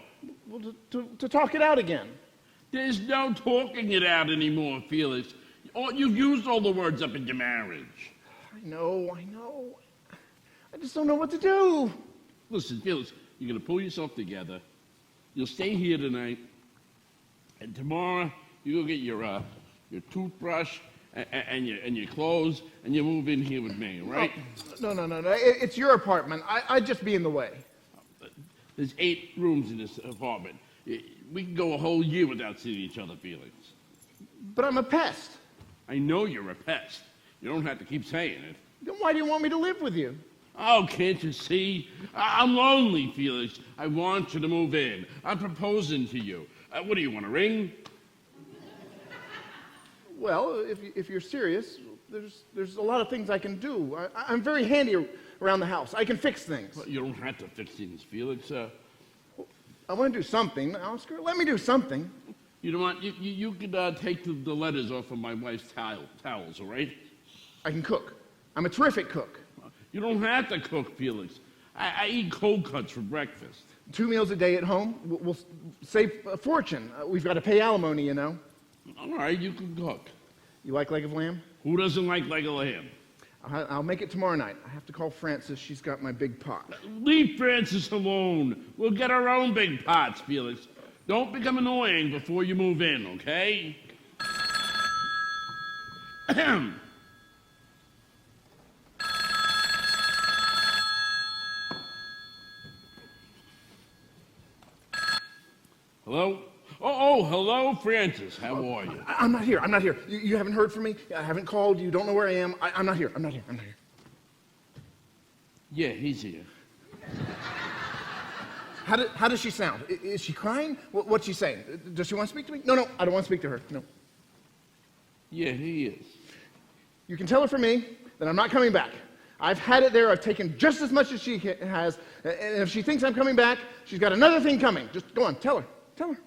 F: Well, to talk it out again.
E: There's no talking it out anymore, Felix. You've used all the words up in your marriage.
F: I know. I just don't know what to do.
E: Listen, Felix, you're going to pull yourself together. You'll stay here tonight. And tomorrow, you go get your toothbrush and your clothes, and you move in here with me, right?
F: No. It's your apartment. I'd just be in the way.
E: There's 8 rooms in this apartment. We can go a whole year without seeing each other, Felix.
F: But I'm a pest.
E: I know you're a pest. You don't have to keep saying it.
F: Then why do you want me to live with you?
E: Oh, can't you see? I'm lonely, Felix. I want you to move in. I'm proposing to you. What do you want, a ring?
F: Well, if you're serious, there's a lot of things I can do. I'm very handy around the house. I can fix things.
E: Well, you don't have to fix things, Felix.
F: I want to do something, Oscar. Let me do something.
E: You know what? You could take the letters off of my wife's towels, all right?
F: I can cook. I'm a terrific cook.
E: You don't have to cook, Felix. I eat cold cuts for breakfast.
F: 2 meals a day at home. We'll save a fortune. We've got to pay alimony, you know.
E: All right, you can cook.
F: You like leg of lamb?
E: Who doesn't like leg of lamb?
F: I'll make it tomorrow night. I have to call Frances. She's got my big pot.
E: Leave Francis alone. We'll get our own big pots, Felix. Don't become annoying before you move in, okay? Ahem. Hello? Oh, hello, Francis. How are you?
F: I'm not here. I'm not here. You haven't heard from me? I haven't called. You don't know where I am. I'm not here. I'm not here. I'm not here.
E: Yeah, he's here.
F: How does she sound? Is she crying? What's she saying? Does she want to speak to me? No, I don't want to speak to her. No.
E: Yeah, he is.
F: You can tell her from me that I'm not coming back. I've had it there. I've taken just as much as she has. And if she thinks I'm coming back, she's got another thing coming. Just go on. Tell her. Tell her.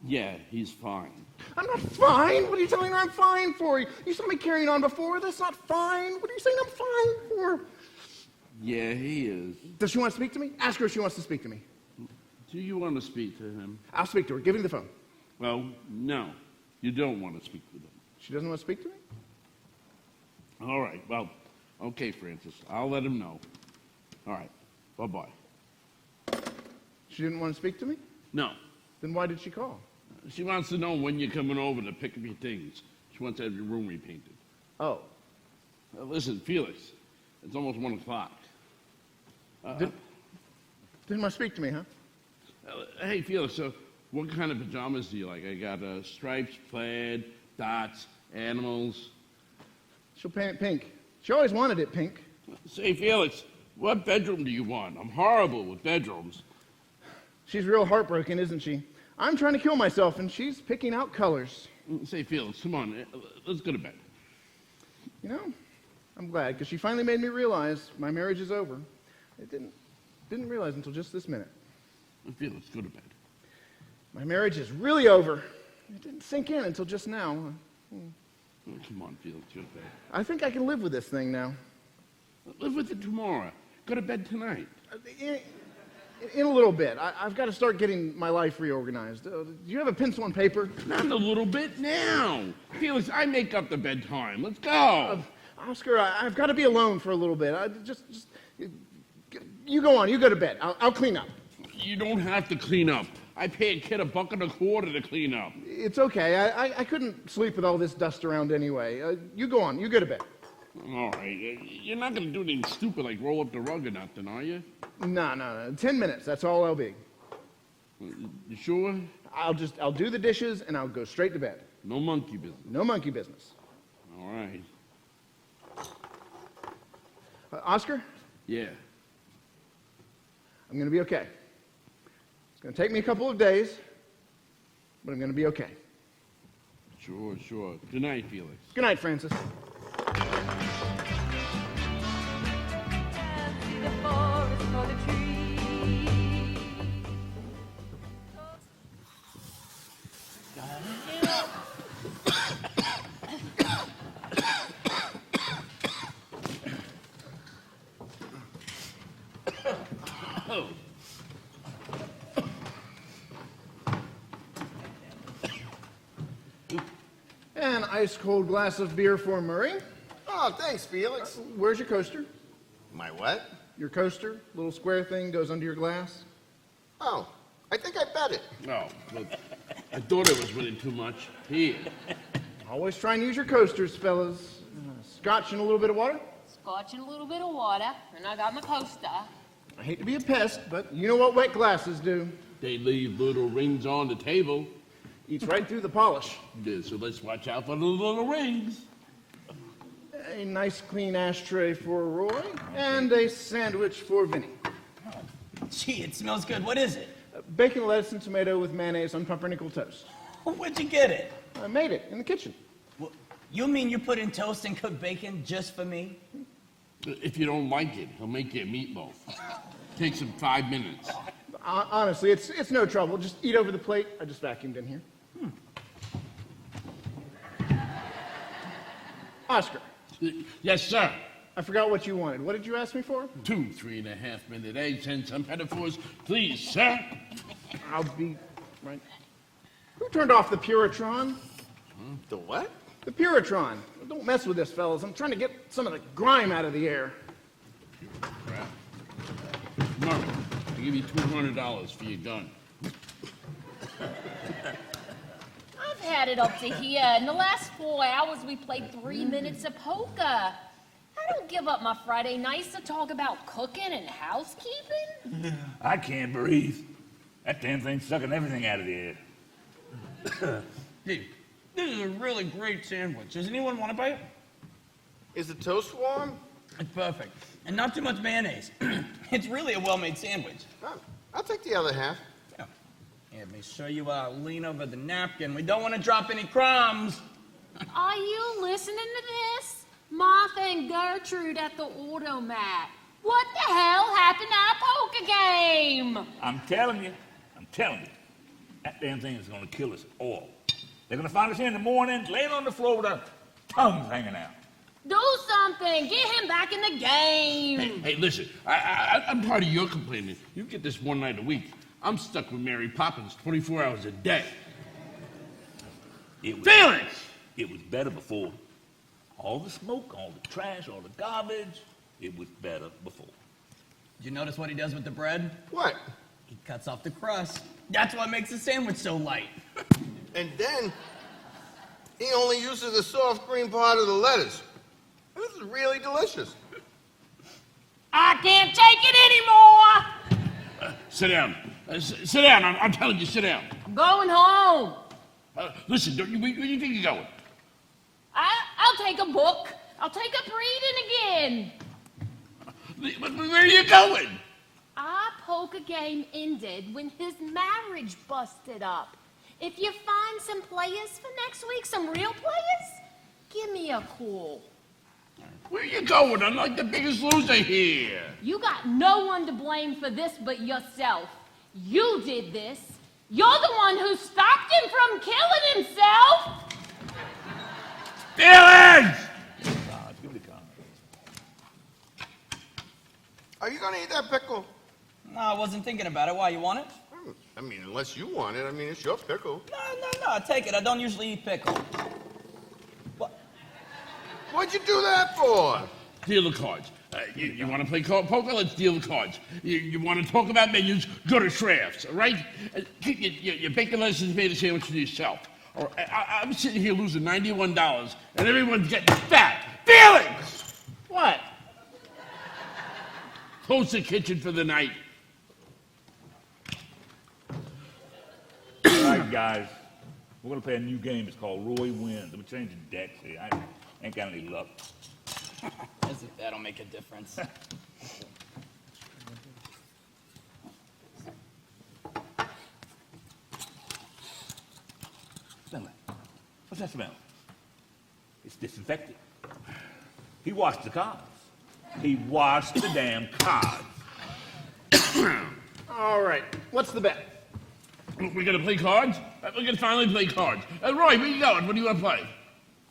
E: Yeah, he's fine.
F: I'm not fine. What are you telling her I'm fine for? You saw me carrying on before. That's not fine. What are you saying I'm fine for?
E: Yeah, he is.
F: Does she want to speak to me? Ask her if she wants to speak to me.
E: Do you want to speak to him?
F: I'll speak to her. Give me the phone.
E: Well, no. You don't want to speak with him.
F: She doesn't want to speak to me?
E: All right, well, okay, Francis. I'll let him know. All right, bye-bye.
F: She didn't want to speak to me?
E: No.
F: Then why did she call?
E: She wants to know when you're coming over to pick up your things. She wants to have your room repainted.
F: Oh.
E: Listen, Felix, it's almost 1 o'clock.
F: Didn't want to speak to me, huh?
E: Hey, Felix, so what kind of pajamas do you like? I got stripes, plaid, dots, animals.
F: She'll paint it pink. She always wanted it pink.
E: Say, Felix, what bedroom do you want? I'm horrible with bedrooms.
F: She's real heartbroken, isn't she? I'm trying to kill myself, and she's picking out colors.
E: Say, Felix, come on, let's go to bed.
F: You know, I'm glad, because she finally made me realize my marriage is over. I didn't realize until just this minute.
E: Felix, go to bed.
F: My marriage is really over. It didn't sink in until just now.
E: Oh, come on, Felix, go to bed.
F: I think I can live with this thing now.
E: Live with it tomorrow. Go to bed tonight.
F: In a little bit. I've got to start getting my life reorganized. Do you have a pencil and paper?
E: Not a little bit now. Felix, I make up the bedtime. Let's go.
F: Oscar, I've got to be alone for a little bit. You go on. You go to bed. I'll clean up.
E: You don't have to clean up. I pay a kid $1.25 to clean up.
F: It's okay. I couldn't sleep with all this dust around anyway. You go on. You go to bed.
E: All right. You're not going to do anything stupid like roll up the rug or nothing, are you?
F: No. 10 minutes. That's all I'll be.
E: You sure?
F: I'll do the dishes and I'll go straight to bed.
E: No monkey business.
F: No monkey business.
E: All right.
F: Oscar?
E: Yeah.
F: I'm going to be okay. It's going to take me a couple of days, but I'm going to be okay.
E: Sure. Good night, Felix.
F: Good night, Francis.
G: The forest for the trees.
F: An ice-cold glass of beer for Murray.
C: Oh, thanks, Felix.
F: Where's your coaster?
C: My what?
F: Your coaster, little square thing, goes under your glass.
C: Oh, I think I bet it.
E: No, look, I thought it was winning too much. Here.
F: Always try and use your coasters, fellas. Scotch and a little bit of water.
B: Scotch and a little bit of water, and I got my coaster.
F: I hate to be a pest, but you know what wet glasses do.
E: They leave little rings on the table.
F: Eats right through the polish.
E: Yeah, so let's watch out for the little rings.
F: A nice clean ashtray for Roy, and a sandwich for Vinny.
A: Gee, it smells good. What is it?
F: Bacon, lettuce, and tomato with mayonnaise on pumpernickel toast.
A: Where'd you get it?
F: I made it in the kitchen.
A: Well, you mean you put in toast and cooked bacon just for me?
E: If you don't like it, he'll make you a meatloaf. Takes him 5 minutes.
F: Honestly, it's no trouble. Just eat over the plate. I just vacuumed in here. Oscar.
E: Yes, sir.
F: I forgot what you wanted. What did you ask me for?
E: 2 3.5-minute eggs and some metaphors, please, sir.
F: I'll be right. Who turned off the Puritron?
C: The what?
F: The Puritron. Don't mess with this, fellas. I'm trying to get some of the grime out of the air.
E: Crap. Murray, I give you $200 for your gun.
B: I've had it up to here. In the last 4 hours, we played 3 minutes of poker. I don't give up my Friday nights to talk about cooking and housekeeping.
D: I can't breathe. That damn thing's sucking everything out of the air.
A: Hey, this is a really great sandwich. Does anyone want to bite it?
C: Is the toast warm?
A: It's perfect. And not too much mayonnaise. It's really a well-made sandwich.
C: Oh, I'll take the other half.
A: Yeah. Here, make sure you lean over the napkin. We don't want to drop any crumbs.
B: Are you listening to this? Martha and Gertrude at the automat. What the hell happened to our poker game?
D: I'm telling you. That damn thing is going to kill us all. They're going to find us here in the morning, laying on the floor with our tongues hanging out.
B: Do something. Get him back in the game.
E: Hey, listen, I'm tired of your complaining. You get this one night a week. I'm stuck with Mary Poppins 24 hours a day.
D: Felix! It was better before. All the smoke, all the trash, all the garbage, it was better before.
A: Did you notice what he does with the bread?
C: What?
A: He cuts off the crust. That's what makes the sandwich so light.
C: And then he only uses the soft green part of the lettuce. This is really delicious.
B: I can't take it anymore.
E: Sit down. Sit down. I'm telling you, sit down.
B: I'm going home.
E: Listen, where do you think you're going?
B: I'll take a book. I'll take up reading again.
E: Where are you going?
B: Our poker game ended when his marriage busted up. If you find some players for next week, some real players, give me a call.
E: Where are you going? I'm like the biggest loser here.
B: You got no one to blame for this but yourself. You did this. You're the one who stopped him from killing himself.
E: Felix!
D: Give it a comment.
C: Are you going to eat that pickle?
A: No, I wasn't thinking about it. Why, you want it?
C: I mean, unless you want it. I mean, it's your pickle.
A: No, take it. I don't usually eat pickle. What?
C: What'd you do that for?
E: Deal the cards. You want to play poker? Let's deal the cards. You want to talk about menus? Go to Shraff's, all right? Keep your bacon, lettuce, and tomato sandwich to yourself. Or I'm sitting here losing $91, and everyone's getting fat. Felix!
F: What?
E: Close the kitchen for the night.
D: All right, guys. We're going to play a new game. It's called Roy Wins. We're changing decks here. I ain't got any luck.
A: As if that'll make a difference.
D: Smell that. What's that smell? It's disinfected. He washed the cards. He washed the damn cards.
F: All right, what's the bet?
E: We're going to play cards? We're going to finally play cards. Roy, where you going? What do you want to play?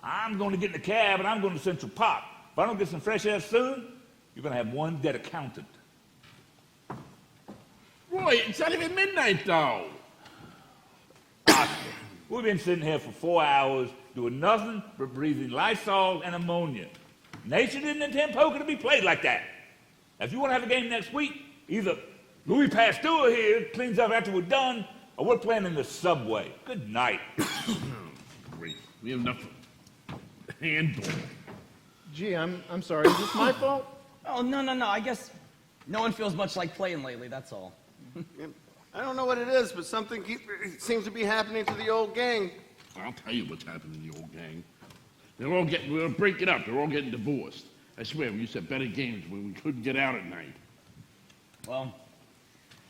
D: I'm going to get in the cab and I'm going to Central Park. If I don't get some fresh air soon, you're going to have one dead accountant.
E: Roy, it's not even midnight, though.
D: Oscar, we've been sitting here for 4 hours doing nothing but breathing Lysol and ammonia. Nature didn't intend poker to be played like that. Now, if you want to have a game next week, either Louis Pasteur here cleans up after we're done, or we're playing in the subway. Good night.
E: Great. We have enough handball.
F: Gee, I'm sorry. Is this my fault?
A: Oh, no. I guess no one feels much like playing lately, that's all.
C: I don't know what it is, but something seems to be happening to the old gang.
E: I'll tell you what's happening in the old gang. We're breaking up. They're all getting divorced. I swear, we used to have better games when we couldn't get out at night.
A: Well,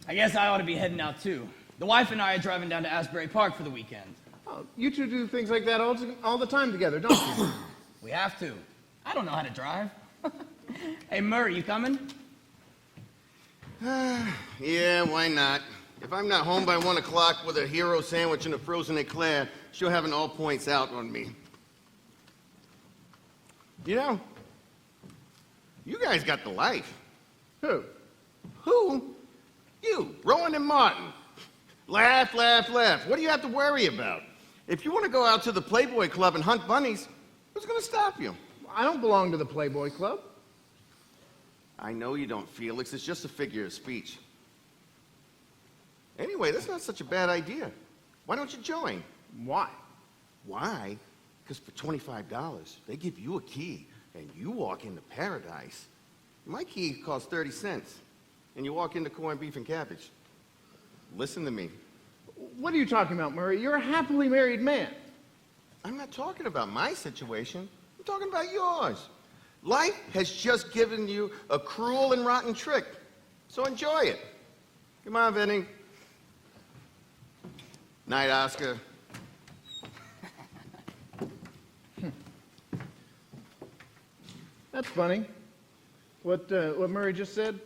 A: I guess I ought to be heading out, too. The wife and I are driving down to Asbury Park for the weekend.
F: Oh, you two do things like that all the time together, don't you?
A: We have to. I don't know how to drive. Hey, Murray, you coming?
C: Yeah, why not? If I'm not home by 1 o'clock with a hero sandwich and a frozen eclair, she'll have an all points out on me. You know, you guys got the life.
F: Who?
C: Who? You, Rowan and Martin. Laugh, laugh, laugh. What do you have to worry about? If you want to go out to the Playboy Club and hunt bunnies, Who's going to stop you?
F: I don't belong to the Playboy Club.
C: I know you don't, Felix. It's just a figure of speech. Anyway, that's not such a bad idea. Why don't you join?
F: Why?
C: Why? Because for $25, they give you a key, and you walk into paradise. My key costs 30 cents, and you walk into corned beef and cabbage. Listen to me.
F: What are you talking about, Murray? You're a happily married man.
C: I'm not talking about my situation. I'm talking about yours. Life has just given you a cruel and rotten trick, so enjoy it. Come on, Vinny. Night, Oscar.
F: That's funny. What Murray just said.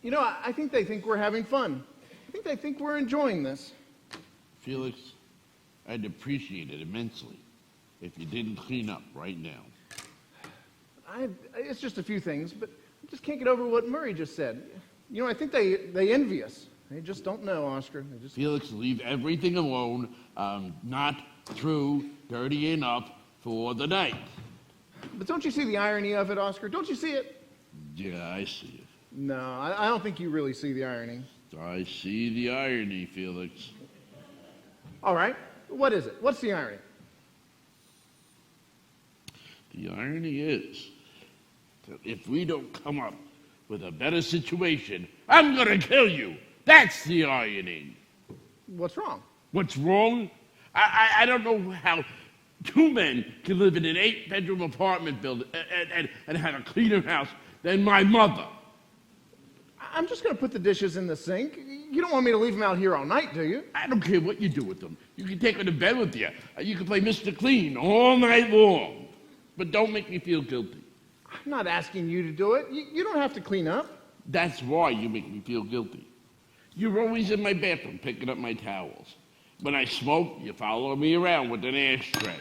F: You know, I think they think we're having fun. I think they think we're enjoying this.
E: Felix, I'd appreciate it immensely if you didn't clean up right now.
F: It's just a few things, but I just can't get over what Murray just said. You know, I think they envy us. They just don't know, Oscar. They just...
E: Felix, leave everything alone. Not through dirtying up for the night.
F: But don't you see the irony of it, Oscar? Don't you see it?
E: Yeah, I see it.
F: No, I don't think you really see the irony.
E: I see the irony, Felix.
F: All right. What is it? What's the irony?
E: The irony is that if we don't come up with a better situation, I'm gonna kill you. That's the irony.
F: What's wrong?
E: What's wrong? I don't know how two men can live in an 8-bedroom apartment building and have a cleaner house than my mother.
F: I'm just going to put the dishes in the sink. You don't want me to leave them out here all night, do you?
E: I don't care what you do with them. You can take them to bed with you. You can play Mr. Clean all night long. But don't make me feel guilty.
F: I'm not asking you to do it. You don't have to clean up.
E: That's why you make me feel guilty. You're always in my bathroom picking up my towels. When I smoke, you follow me around with an ashtray.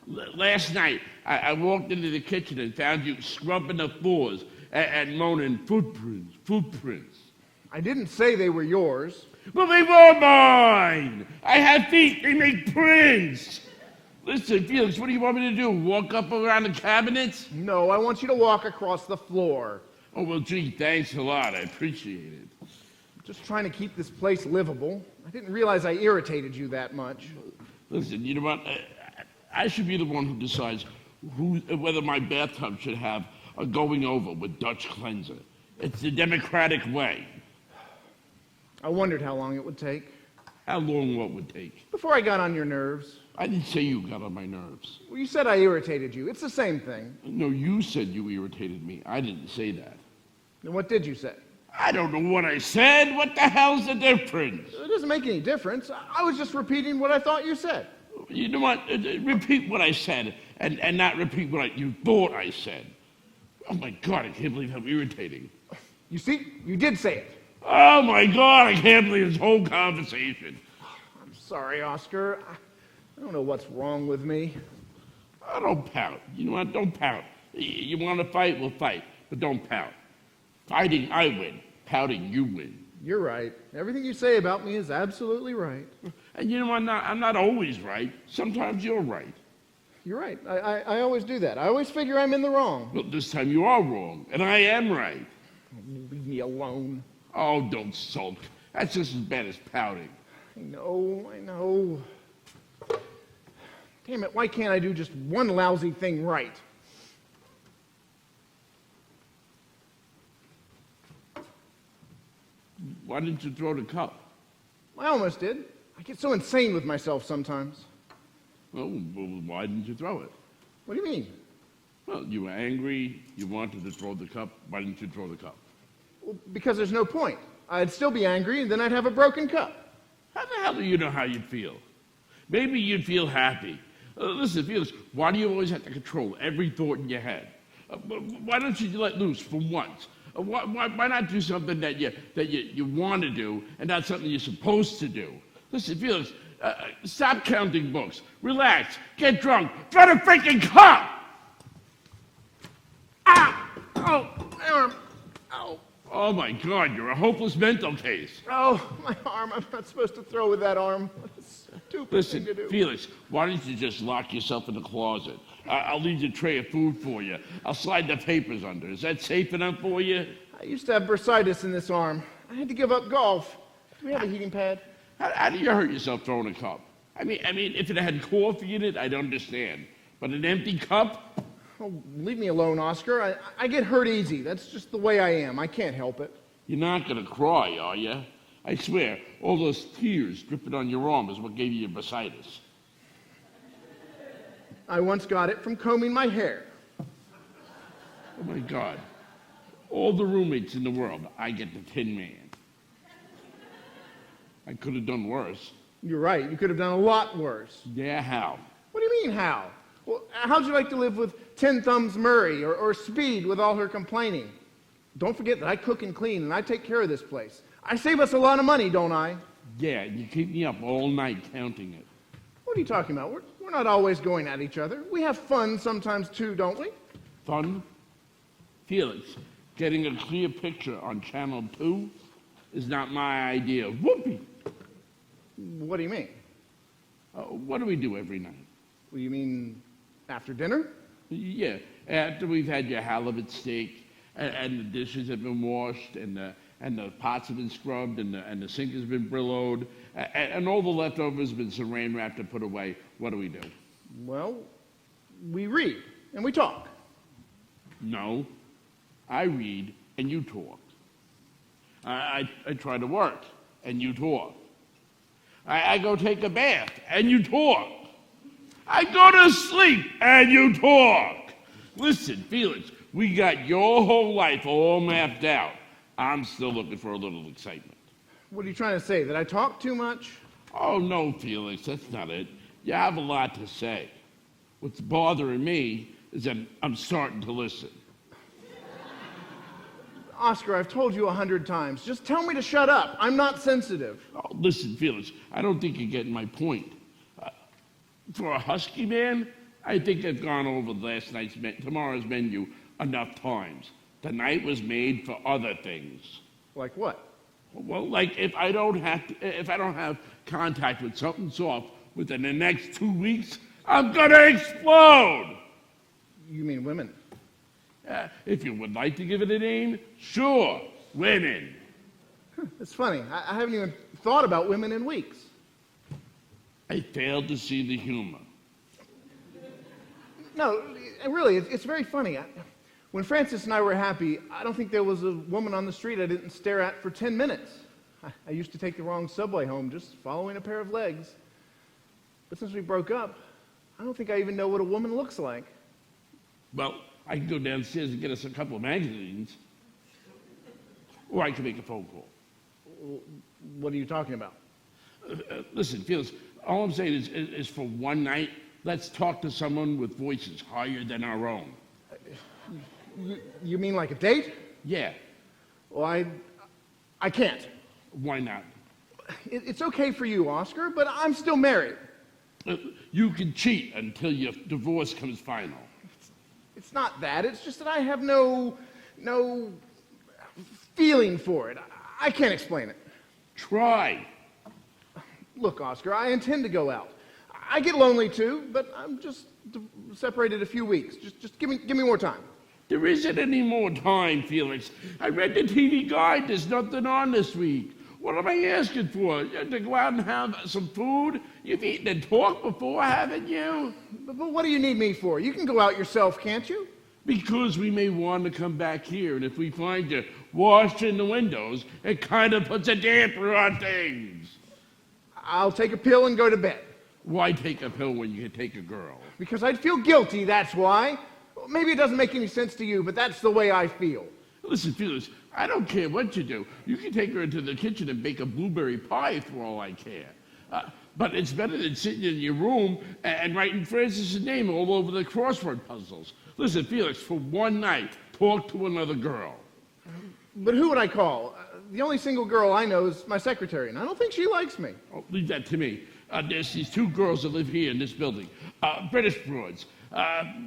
E: Last night, I walked into the kitchen and found you scrubbing the floors and moaning, footprints.
F: I didn't say they were yours.
E: Well, they were mine! I have feet, they make prints! Listen, Felix, what do you want me to do? Walk up around the cabinets?
F: No, I want you to walk across the floor.
E: Oh, well, gee, thanks a lot. I appreciate it.
F: I'm just trying to keep this place livable. I didn't realize I irritated you that much.
E: Listen, you know what? I should be the one who decides whether my bathtub should have a going over with Dutch cleanser. It's the democratic way.
F: I wondered how long it would take.
E: How long what would take?
F: Before I got on your nerves.
E: I didn't say you got on my nerves.
F: Well, you said I irritated you. It's the same thing.
E: No, you said you irritated me. I didn't say that.
F: Then what did you say?
E: I don't know what I said. What the hell's the difference?
F: It doesn't make any difference. I was just repeating what I thought you said.
E: You know what? Repeat what I said and not repeat what you thought I said. Oh, my God, I can't believe how irritating.
F: You see, you did say it.
E: Oh, my God, I can't believe this whole conversation.
F: I'm sorry, Oscar. I don't know what's wrong with me.
E: Oh, don't pout. You know what? Don't pout. You want to fight? We'll fight. But don't pout. Fighting, I win. Pouting, you win.
F: You're right. Everything you say about me is absolutely right.
E: And you know, I'm not always right. Sometimes you're right.
F: You're right. I always do that. I always figure I'm in the wrong.
E: Well, this time you are wrong, and I am right.
F: Leave me alone.
E: Oh, don't sulk. That's just as bad as pouting.
F: I know. Damn it, why can't I do just one lousy thing right?
E: Why didn't you throw the cup?
F: I almost did. I get so insane with myself sometimes.
E: Well, why didn't you throw it?
F: What do you mean?
E: Well, you were angry, you wanted to throw the cup. Why didn't you throw the cup?
F: Well, because there's no point. I'd still be angry, and then I'd have a broken cup.
E: How the hell do you know how you'd feel? Maybe you'd feel happy. Listen, Felix, why do you always have to control every thought in your head? Why don't you let loose for once? Why not do something that you want to do and not something you're supposed to do? Listen, Felix, stop counting books. Relax. Get drunk. Throw the freaking cup!
F: Ah! Oh, my arm. Ow.
E: Oh, my God, you're a hopeless mental case.
F: Oh, my arm. I'm not supposed to throw with that arm. stupid
E: Listen,
F: thing to do.
E: Felix, why don't you just lock yourself in the closet? I'll leave a tray of food for you. I'll slide the papers under. Is that safe enough for you?
F: I used to have bursitis in this arm. I had to give up golf. Do we have a heating pad?
E: How do you hurt yourself throwing a cup? I mean, if it had coffee in it, I'd understand. But an empty cup?
F: Oh, leave me alone, Oscar. I get hurt easy. That's just the way I am. I can't help it.
E: You're not going to cry, are you? I swear, all those tears dripping on your arm is what gave you your bursitis.
F: I once got it from combing my hair.
E: Oh, my God. All the roommates in the world, I get the Tin Man. I could have done worse.
F: You're right. You could have done a lot worse.
E: Yeah, how?
F: What do you mean, how? Well, how'd you like to live with Tin Thumbs Murray or Speed with all her complaining? Don't forget that I cook and clean and I take care of this place. I save us a lot of money, don't I?
E: Yeah, you keep me up all night counting it.
F: What are you talking about? We're not always going at each other. We have fun sometimes too, don't we?
E: Fun? Felix, getting a clear picture on Channel 2 is not my idea. Whoopee!
F: What do you mean?
E: What do we do every night?
F: Well, you mean after dinner?
E: Yeah, after we've had your halibut steak and the dishes have been washed and the pots have been scrubbed and the sink has been Brilloed and all the leftovers have been saran wrapped and put away, what do we do?
F: Well, we read and we talk.
E: No, I read and you talk. I try to work and you talk. I go take a bath and you talk. I go to sleep and you talk. Listen, Felix, we got your whole life all mapped out. I'm still looking for a little excitement.
F: What are you trying to say? That I talk too much?
E: Oh, no, Felix, that's not it. You have a lot to say. What's bothering me is that I'm starting to listen.
F: Oscar, I've told you 100 times. Just tell me to shut up. I'm not sensitive.
E: Oh, listen, Felix, I don't think you're getting my point. For a husky man, I think I've gone over tomorrow's menu enough times. Tonight was made for other things.
F: Like what?
E: Well, like if I don't have contact with something soft within the next 2 weeks, I'm gonna explode.
F: You mean women?
E: If you would like to give it a name, sure, women.
F: It's funny. I haven't even thought about women in weeks.
E: I failed to see the humor.
F: No, really, it's very funny. When Francis and I were happy, I don't think there was a woman on the street I didn't stare at for 10 minutes. I used to take the wrong subway home just following a pair of legs. But since we broke up, I don't think I even know what a woman looks like.
E: Well, I can go downstairs and get us a couple of magazines. Or I can make a phone call.
F: What are you talking about?
E: Listen, Felix, all I'm saying is for one night, let's talk to someone with voices higher than our own.
F: You mean like a date?
E: Yeah.
F: Well, I can't.
E: Why not?
F: It's okay for you, Oscar, but I'm still married.
E: You can cheat until your divorce comes final.
F: It's not that. It's just that I have no feeling for it. I can't explain it.
E: Try.
F: Look, Oscar, I intend to go out. I get lonely too, but I'm just separated a few weeks. Just give me more time.
E: There isn't any more time, Felix. I read the TV guide. There's nothing on this week. What am I asking for? To go out and have some food? You've eaten and talked before, haven't you?
F: But what do you need me for? You can go out yourself, can't you?
E: Because we may want to come back here, and if we find you washing the windows, it kind of puts a damper on things.
F: I'll take a pill and go to bed.
E: Why take a pill when you can take a girl?
F: Because I'd feel guilty, that's why. Well, maybe it doesn't make any sense to you, but that's the way I feel.
E: Listen, Felix, I don't care what you do. You can take her into the kitchen and bake a blueberry pie for all I care. But it's better than sitting in your room and writing Francis' name all over the crossword puzzles. Listen, Felix, for one night, talk to another girl.
F: But who would I call? The only single girl I know is my secretary, and I don't think she likes me.
E: Oh, leave that to me. There's these two girls that live here in this building. British broads.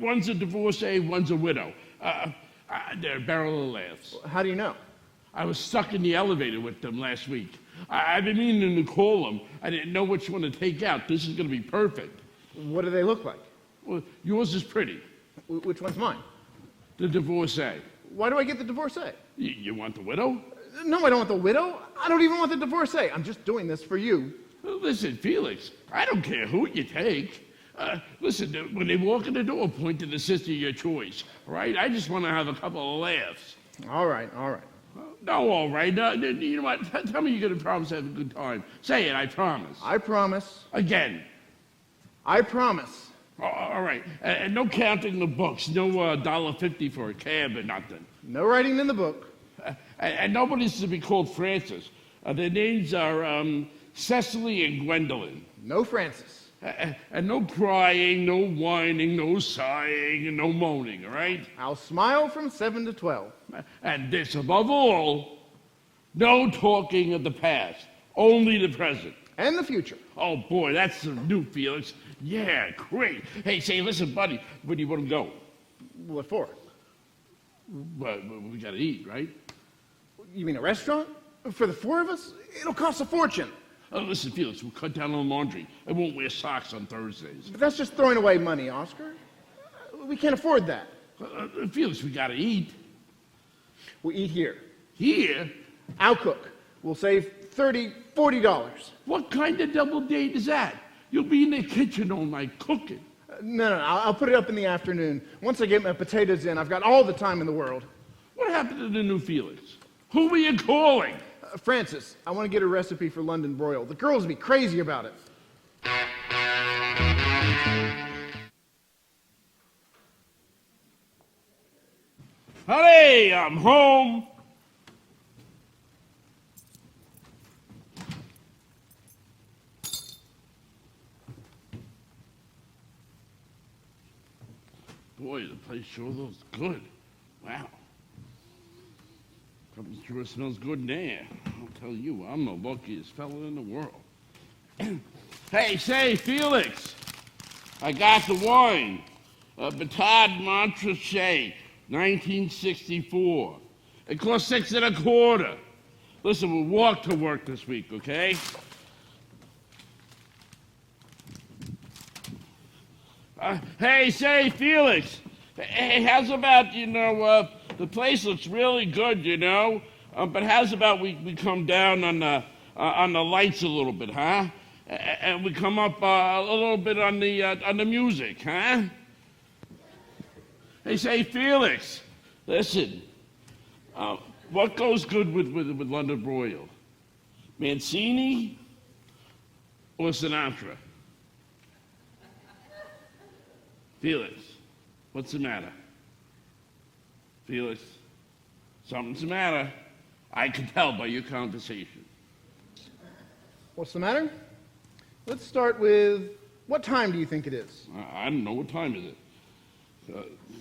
E: One's a divorcee, one's a widow. They're a barrel of laughs.
F: How do you know?
E: I was stuck in the elevator with them last week. I've been meaning to call them. I didn't know which one to take out. This is going to be perfect.
F: What do they look like?
E: Well, yours is pretty.
F: Which one's mine?
E: The divorcee.
F: Why do I get the divorcee?
E: You want the widow?
F: No, I don't want the widow. I don't even want the divorcee. I'm just doing this for you.
E: Listen, Felix, I don't care who you take. Listen, when they walk in the door, point to the sister of your choice, all right? I just want to have a couple of laughs.
F: All right, all right.
E: No, all right. You know what? Tell me you're going to promise to have a good time. Say it, I promise.
F: I promise.
E: Again.
F: I promise.
E: All right. And no counting the books. No $1.50 for a cab or nothing.
F: No writing in the book.
E: And nobody's to be called Francis. Their names are Cecily and Gwendolyn.
F: No Francis.
E: And no crying, no whining, no sighing, and no moaning, all right?
F: I'll smile from 7 to 12.
E: And this, above all, no talking of the past, only the present.
F: And the future.
E: Oh, boy, that's the new Felix. Yeah, great. Hey, say, listen, buddy, where do you want to go?
F: What for?
E: Well, we got to eat, right?
F: You mean a restaurant? For the four of us? It'll cost a fortune.
E: Listen, Felix, we'll cut down on laundry. I won't wear socks on Thursdays.
F: But that's just throwing away money, Oscar. We can't afford that.
E: Felix, we got to eat.
F: We eat here.
E: Here?
F: I'll cook. We'll save $30, $40.
E: What kind of double date is that? You'll be in the kitchen all night cooking.
F: No, I'll put it up in the afternoon. Once I get my potatoes in, I've got all the time in the world.
E: What happened to the new Felix? Who were you calling?
F: Francis, I want to get a recipe for London broil. The girls will be crazy about it.
E: Honey, I'm home. Boy, the place sure looks good. Wow. Probably sure smells good in there. I'll tell you, I'm the luckiest fella in the world. Hey, say, Felix, I got the wine. Batard Montrachet, 1964. It cost $6.25. Listen, we'll walk to work this week, okay? Hey, say, Felix, hey, how's about, the place looks really good, but how's about we come down on the lights a little bit, huh? And we come up a little bit on the music, huh? Hey, say, Felix, listen, what goes good with London broil? Mancini or Sinatra? Felix, what's the matter? Felix, something's the matter. I can tell by your conversation.
F: What's the matter? Let's start with, what time do you think it is?
E: I don't know. What time is it?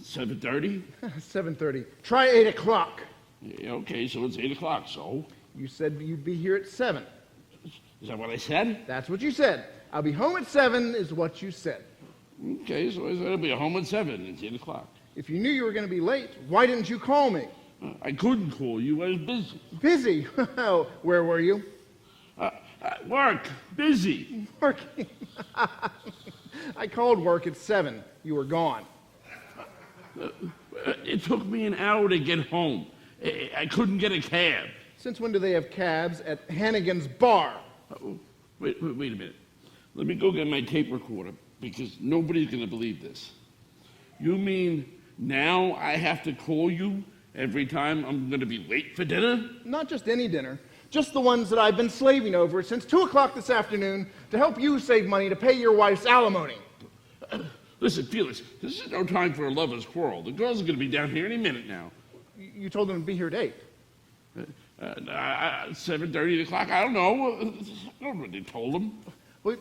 E: 7:30?
F: 7:30. Try 8 o'clock.
E: Yeah, okay, so it's 8 o'clock, so?
F: You said you'd be here at 7.
E: Is that what I said?
F: That's what you said. I'll be home at 7 is what you said.
E: Okay, so I said I'll be home at 7. It's 8 o'clock.
F: If you knew you were going to be late, why didn't you call me?
E: I couldn't call you. I was busy.
F: Busy? Oh, where were you?
E: Work. Busy.
F: Working. I called work at 7. You were gone.
E: It took me an hour to get home. I couldn't get a cab.
F: Since when do they have cabs at Hannigan's Bar?
E: Wait a minute. Let me go get my tape recorder, because nobody's going to believe this. You mean now I have to call you every time I'm going to be late for dinner?
F: Not just any dinner. Just the ones that I've been slaving over since 2 o'clock this afternoon to help you save money to pay your wife's alimony.
E: Listen, Felix, this is no time for a lover's quarrel. The girls are going to be down here any minute now.
F: You told them to be here at 8.
E: 7:30 o'clock? I don't know. I don't know what they told them.
F: Well,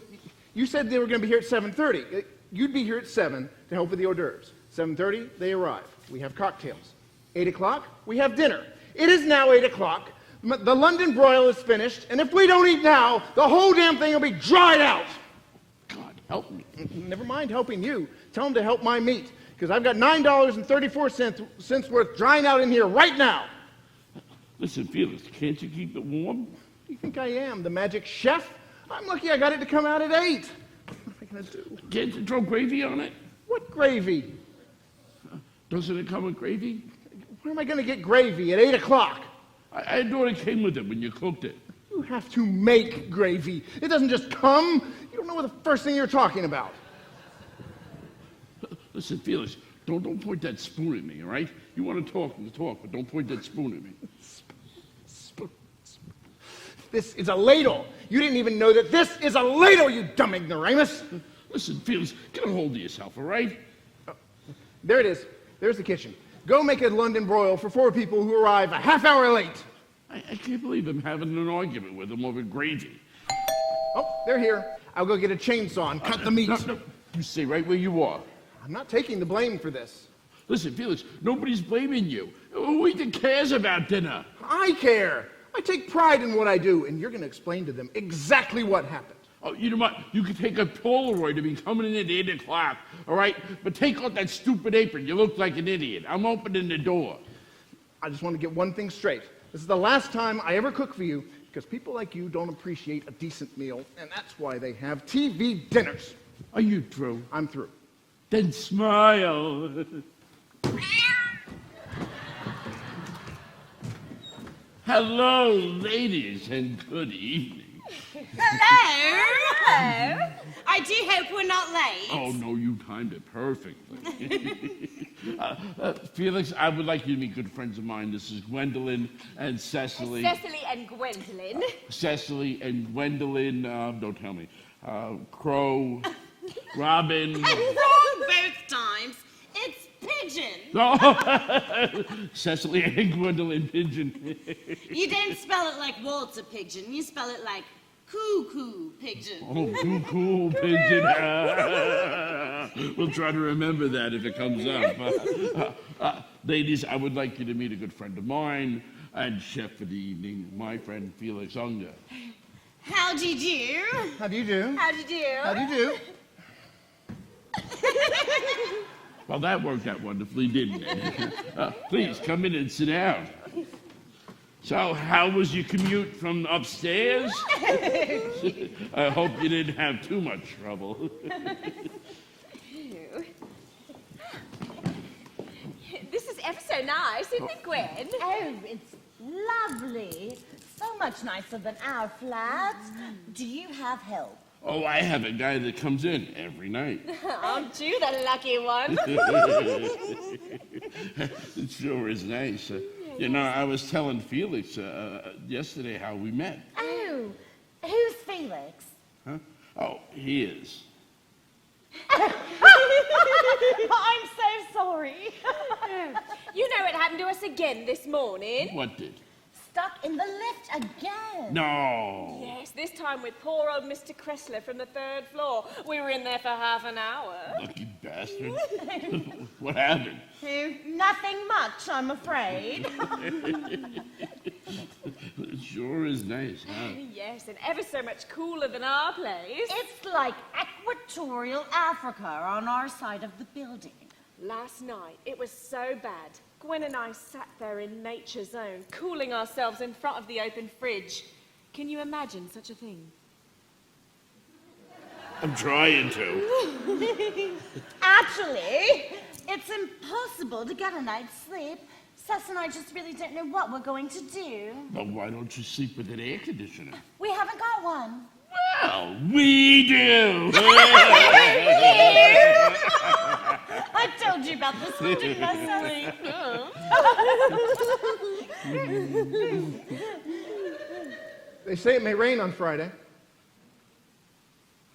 F: you said they were going to be here at 7:30. You'd be here at 7 to help with the hors d'oeuvres. 7:30, they arrive. We have cocktails. 8 o'clock, we have dinner. It is now 8 o'clock. The London broil is finished, and if we don't eat now, the whole damn thing will be dried out.
E: God, help me.
F: Never mind helping you. Tell them to help my meat, because I've got $9.34 worth drying out in here right now.
E: Listen, Felix, can't you keep it warm?
F: You think I am the magic chef? I'm lucky I got it to come out at 8. What am I going to do?
E: Can't you throw gravy on it?
F: What gravy?
E: Doesn't it come with gravy?
F: Where am I going to get gravy at 8 o'clock?
E: I thought it came with it when you cooked it.
F: You have to make gravy. It doesn't just come. You don't know what the first thing you're talking about.
E: Listen, Felix, don't point that spoon at me, all right? You want to talk, but don't point that spoon at me.
F: This is a ladle. You didn't even know that this is a ladle, you dumb ignoramus.
E: Listen, Felix, get a hold of yourself, all right?
F: There it is. There's the kitchen. Go make a London broil for 4 people who arrive a half hour late.
E: I can't believe I'm having an argument with them over gravy.
F: Oh, they're here. I'll go get a chainsaw and cut the meat.
E: No, you stay right where you are.
F: I'm not taking the blame for this.
E: Listen, Felix, nobody's blaming you. Who even cares about dinner?
F: I care. I take pride in what I do, and you're going to explain to them exactly what happened.
E: Oh, you know what? You could take a Polaroid of me coming in at 8 o'clock, all right? But take off that stupid apron. You look like an idiot. I'm opening the door.
F: I just want to get one thing straight. This is the last time I ever cook for you, because people like you don't appreciate a decent meal, and that's why they have TV dinners.
E: Are you through?
F: I'm through.
E: Then smile. Hello, ladies, and good evening.
H: Hello. I do hope we're not late.
E: Oh, no, you timed it perfectly. Felix, I would like you to meet good friends of mine. This is Gwendolyn and Cecily.
H: Cecily and Gwendolyn.
E: Cecily and Gwendolyn, don't tell me. Crow, Robin.
H: Wrong both times. It's Pigeon.
E: No, Cecily and Gwendolyn Pigeon.
H: You don't spell it like Walter Pigeon. You spell it like Cuckoo Pigeon.
E: Oh, cool, Pigeon. We'll try to remember that if it comes up. Ladies, I would like you to meet a good friend of mine and chef for the evening, my friend Felix Unger.
H: How do you do?
F: How do you do?
H: How do you do?
F: How do you do?
E: Well, that worked out wonderfully, didn't it? Please, come in and sit down. So, how was your commute from upstairs? I hope you didn't have too much trouble.
H: This is ever so nice, isn't it, Gwen?
I: Oh, it's lovely. So much nicer than our flat. Do you have help?
E: Oh, I have a guy that comes in every night.
H: Aren't you the lucky one?
E: It sure is nice. You know, I was telling Felix yesterday how we met.
I: Oh, who's Felix?
E: Huh? Oh, he is.
I: I'm so sorry.
H: You know it happened to us again this morning.
E: What did?
I: Stuck in the lift again.
E: No.
H: Yes, this time with poor old Mr. Kressler from the 3rd floor. We were in there for half an hour.
E: Lucky bastard. What happened?
I: Oh, nothing much, I'm afraid.
E: It sure is nice, huh?
H: Yes, and ever so much cooler than our place.
I: It's like equatorial Africa on our side of the building.
H: Last night, it was so bad. Gwen and I sat there in nature's own, cooling ourselves in front of the open fridge. Can you imagine such a thing?
E: I'm trying to.
I: Actually, it's impossible to get a night's sleep. Cess and I just really don't know what we're going to do.
E: Well, why don't you sleep with an air conditioner?
I: We haven't got one.
E: Well, we do.
I: I told you about this one, didn't I, Sally?
F: They say it may rain on Friday.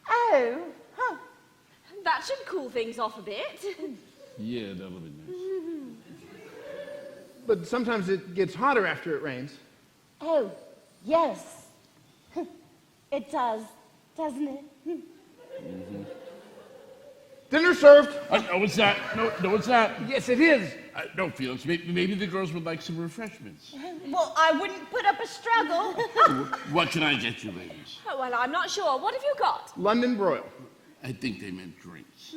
I: Oh, huh.
H: That should cool things off a bit.
E: Yeah, that'll be nice.
F: But sometimes it gets hotter after it rains.
I: Oh, yes. It does, doesn't it?
F: Dinner served.
E: No, it's not. No, it's not.
F: Yes, it is.
E: No, Felix. Maybe the girls would like some refreshments.
I: Well, I wouldn't put up a struggle.
E: What can I get you, ladies?
H: Oh, well, I'm not sure. What have you got?
F: London broil.
E: I think they meant drinks.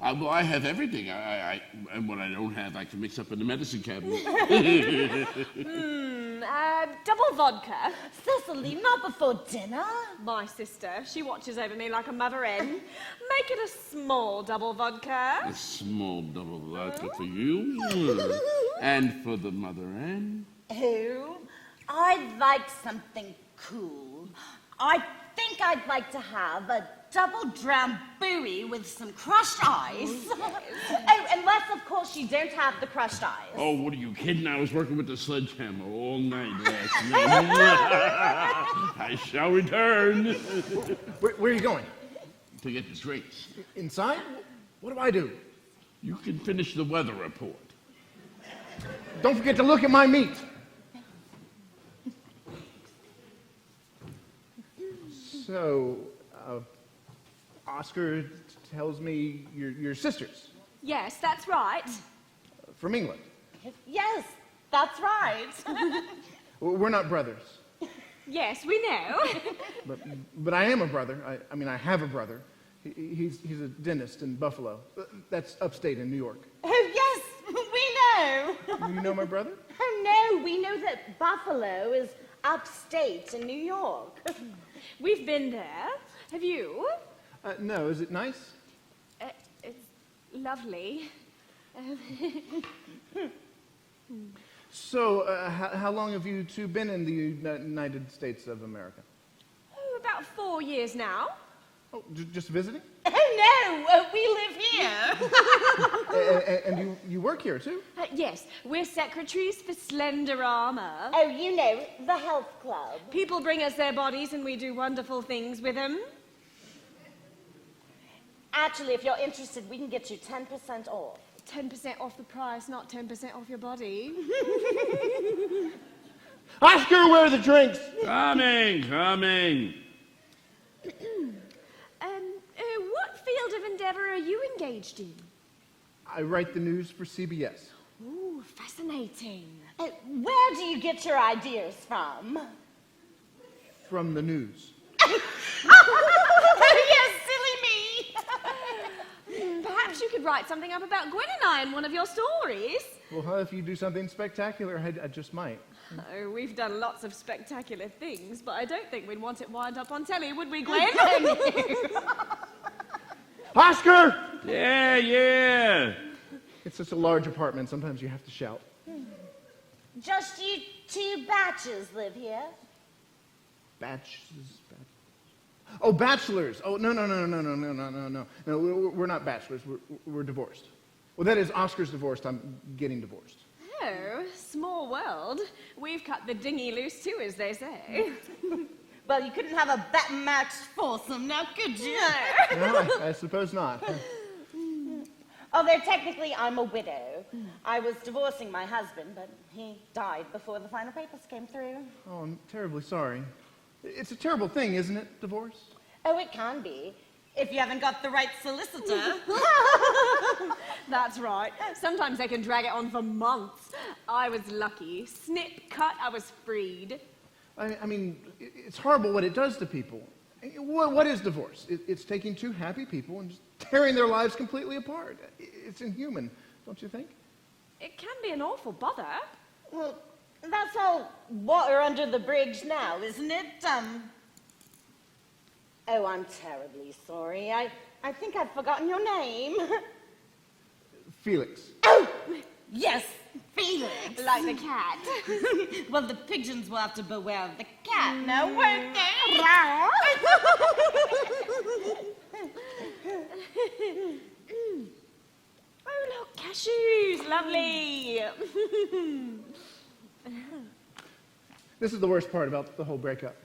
E: Well, I have everything. And what I don't have, I can mix up in the medicine cabinet.
H: Double vodka.
I: Cecily, not before dinner.
H: My sister, she watches over me like a mother hen. Make it a small double vodka.
E: A small double vodka for you. And for the mother hen.
I: Oh, I'd like something cool. I think I'd like to have a double drambuie with some crushed ice. Oh, unless, of course, you don't have the crushed ice.
E: Oh, what are you kidding? I was working with the sledgehammer all night last night. I shall return.
F: Where are you going?
E: To get the drinks.
F: Inside? What do I do?
E: You can finish the weather report.
F: Don't forget to look at my meat. So, Oscar tells me you're sisters
H: Yes, that's right.
F: from England.
I: Yes, that's right.
F: We're not brothers,
H: Yes, we know.
F: but I am a brother. I mean, I have a brother. He's a dentist in Buffalo. That's upstate in New York.
I: Oh, yes, we know.
F: You know my brother?
I: Oh, no, we know that Buffalo is upstate in New York.
H: We've been there. Have you?
F: No, is it nice?
H: It's lovely.
F: So, how long have you two been in the United States of America?
H: Oh, about 4 years now.
F: Oh, just visiting?
I: Oh, no, we live here.
F: And you work here, too?
H: Yes, we're secretaries for Slender Armor.
I: Oh, you know, the health club.
H: People bring us their bodies and we do wonderful things with them.
I: Actually, if you're interested, we can get you 10% off.
H: 10% off the price, not 10% off your body.
F: Oscar, where are the drinks?
E: Coming.
H: What field of endeavor are you engaged in?
F: I write the news for CBS.
H: Ooh, fascinating.
I: Where do you get your ideas from?
F: From the news.
I: Oh, yes, silly me.
H: Perhaps you could write something up about Gwen and I in one of your stories.
F: Well, if you do something spectacular, I just might.
H: Oh, we've done lots of spectacular things, but I don't think we'd want it wind up on telly, would we, Gwen?
F: Oscar!
E: Yeah.
F: It's such a large apartment, sometimes you have to shout.
I: Just you two batches live here.
F: Oh, bachelors. Oh, no. No, we're not bachelors. We're divorced. Well, that is, Oscar's divorced. I'm getting divorced.
H: Oh, small world. We've cut the dinghy loose too, as they say.
I: Well, you couldn't have a better matched foursome now, could you?
F: No, I suppose not.
I: Although technically I'm a widow. I was divorcing my husband, but he died before the final papers came through.
F: Oh, I'm terribly sorry. It's a terrible thing, isn't it, divorce?
I: Oh, it can be, if you haven't got the right solicitor.
H: That's right. Sometimes they can drag it on for months. I was lucky. Snip, cut, I was freed.
F: I mean, it's horrible what it does to people. What is divorce? It's taking two happy people and just tearing their lives completely apart. It's inhuman, don't you think?
H: It can be an awful bother.
I: Well, that's all water under the bridge now, isn't it? Oh, I'm terribly sorry. I think I've forgotten your name.
F: Felix.
I: Oh, yes, Felix.
H: Like the cat.
I: Well, the pigeons will have to beware of the cat now, won't they?
H: Oh, look, cashews. Lovely.
F: This is the worst part about the whole breakup.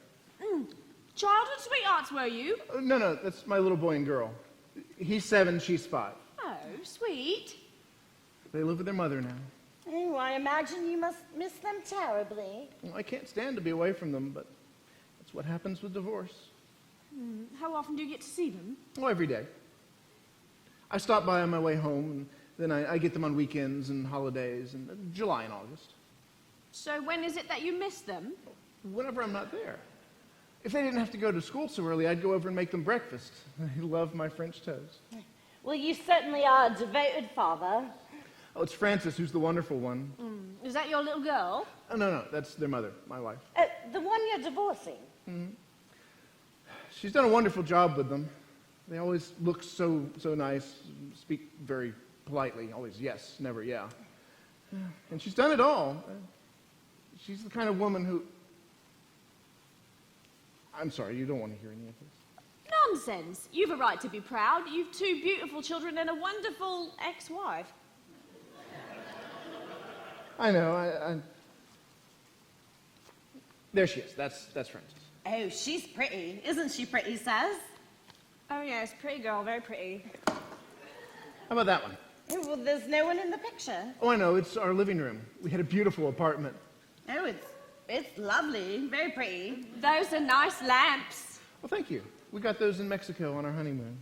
H: Childhood sweethearts, were you?
F: No, that's my little boy and girl. He's 7, she's 5.
H: Oh, sweet.
F: They live with their mother now.
I: Oh, I imagine you must miss them terribly.
F: Well, I can't stand to be away from them, but that's what happens with divorce.
H: How often do you get to see them?
F: Oh, every day. I stop by on my way home, and then I get them on weekends and holidays, and July and August.
H: So when is it that you miss them?
F: Whenever I'm not there. If they didn't have to go to school so early, I'd go over and make them breakfast. They love my French toast.
I: Well, you certainly are a devoted father.
F: Oh, it's Frances who's the wonderful one.
H: Is that your little girl?
F: Oh, no, that's their mother, my wife.
I: The one you're divorcing.
F: She's done a wonderful job with them. They always look so nice, speak very politely, always yes, never yeah. And she's done it all. She's the kind of woman who... I'm sorry, you don't want to hear any of this.
H: Nonsense. You've a right to be proud. You've 2 beautiful children and a wonderful ex-wife.
F: I know, There she is. That's Frances.
I: Oh, she's pretty. Isn't she pretty, Saz?
H: Oh, yes, pretty girl, very pretty.
F: How about that one?
I: Oh, well, there's no one in the picture.
F: Oh, I know, it's our living room. We had a beautiful apartment.
I: Oh, it's lovely. Very pretty.
H: Those are nice lamps.
F: Well, thank you. We got those in Mexico on our honeymoon.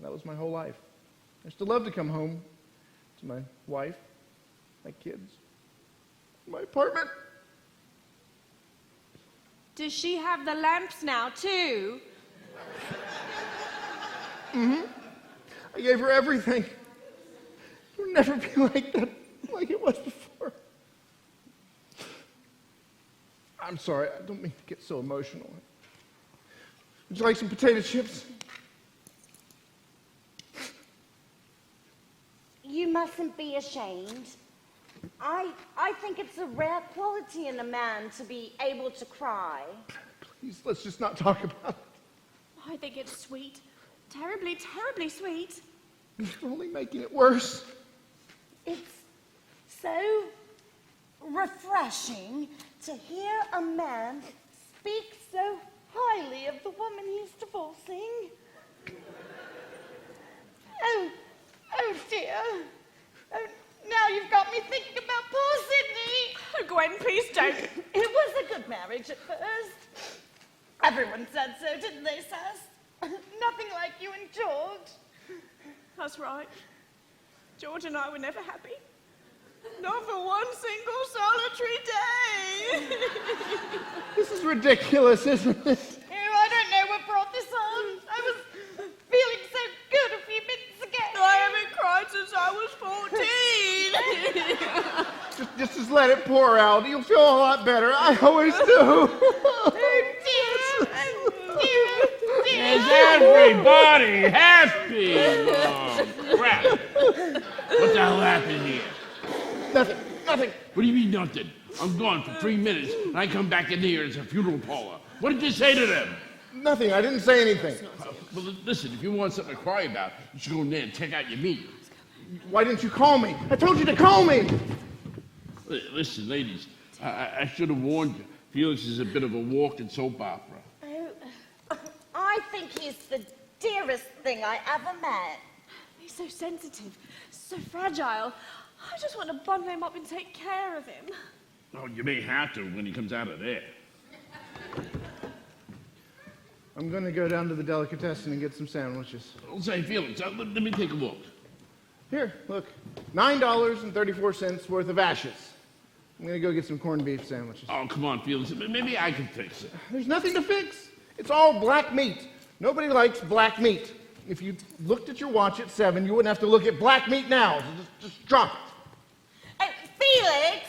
F: That was my whole life. I used to love to come home to my wife, my kids, my apartment.
H: Does she have the lamps now, too?
F: I gave her everything. It would never be like that, like it was before. I'm sorry, I don't mean to get so emotional. Would you like some potato chips?
I: You mustn't be ashamed. I think it's a rare quality in a man to be able to cry.
F: Please, let's just not talk about it.
H: I think it's sweet. Terribly, terribly sweet.
F: You're only making it worse.
I: It's so refreshing to hear a man speak so highly of the woman he's divorcing. Oh dear. Oh, now you've got me thinking about poor Sydney.
H: Oh, Gwen, please don't.
I: It was a good marriage at first. Everyone said so, didn't they, Sass? Nothing like you and George.
H: That's right. George and I were never happy. Not for one single solitary day.
F: This is ridiculous, isn't it?
I: Oh, I don't know what brought this on. I was feeling so good a few minutes ago.
H: I haven't cried since I was 14.
F: Just let it pour out. You'll feel a lot better. I always do.
I: Oh, dear. Oh, dear.
E: Is everybody happy? Oh, crap. What the hell happened here?
F: Nothing.
E: What do you mean nothing? I'm gone for 3 minutes, and I come back in here as a funeral parlor. What did you say to them?
F: Nothing. I didn't say anything.
E: Well, listen, if you want something to cry about, you should go in there and check out your meat.
F: Why didn't you call me? I told you to call me.
E: Listen, ladies, I should have warned you. Felix is a bit of a walking soap opera.
I: Oh, I think he's the dearest thing I ever met.
H: He's so sensitive, so fragile. I just want to bundle him up and take care of him.
E: Oh, you may have to when he comes out of there.
F: I'm going to go down to the delicatessen and get some sandwiches.
E: I'll say, Felix, let me take a look.
F: Here, look. $9.34 worth of ashes. I'm going to go get some corned beef sandwiches.
E: Oh, come on, Felix. Maybe I can fix it.
F: There's nothing to fix. It's all black meat. Nobody likes black meat. If you looked at your watch at 7, you wouldn't have to look at black meat now. So just drop it.
I: Felix,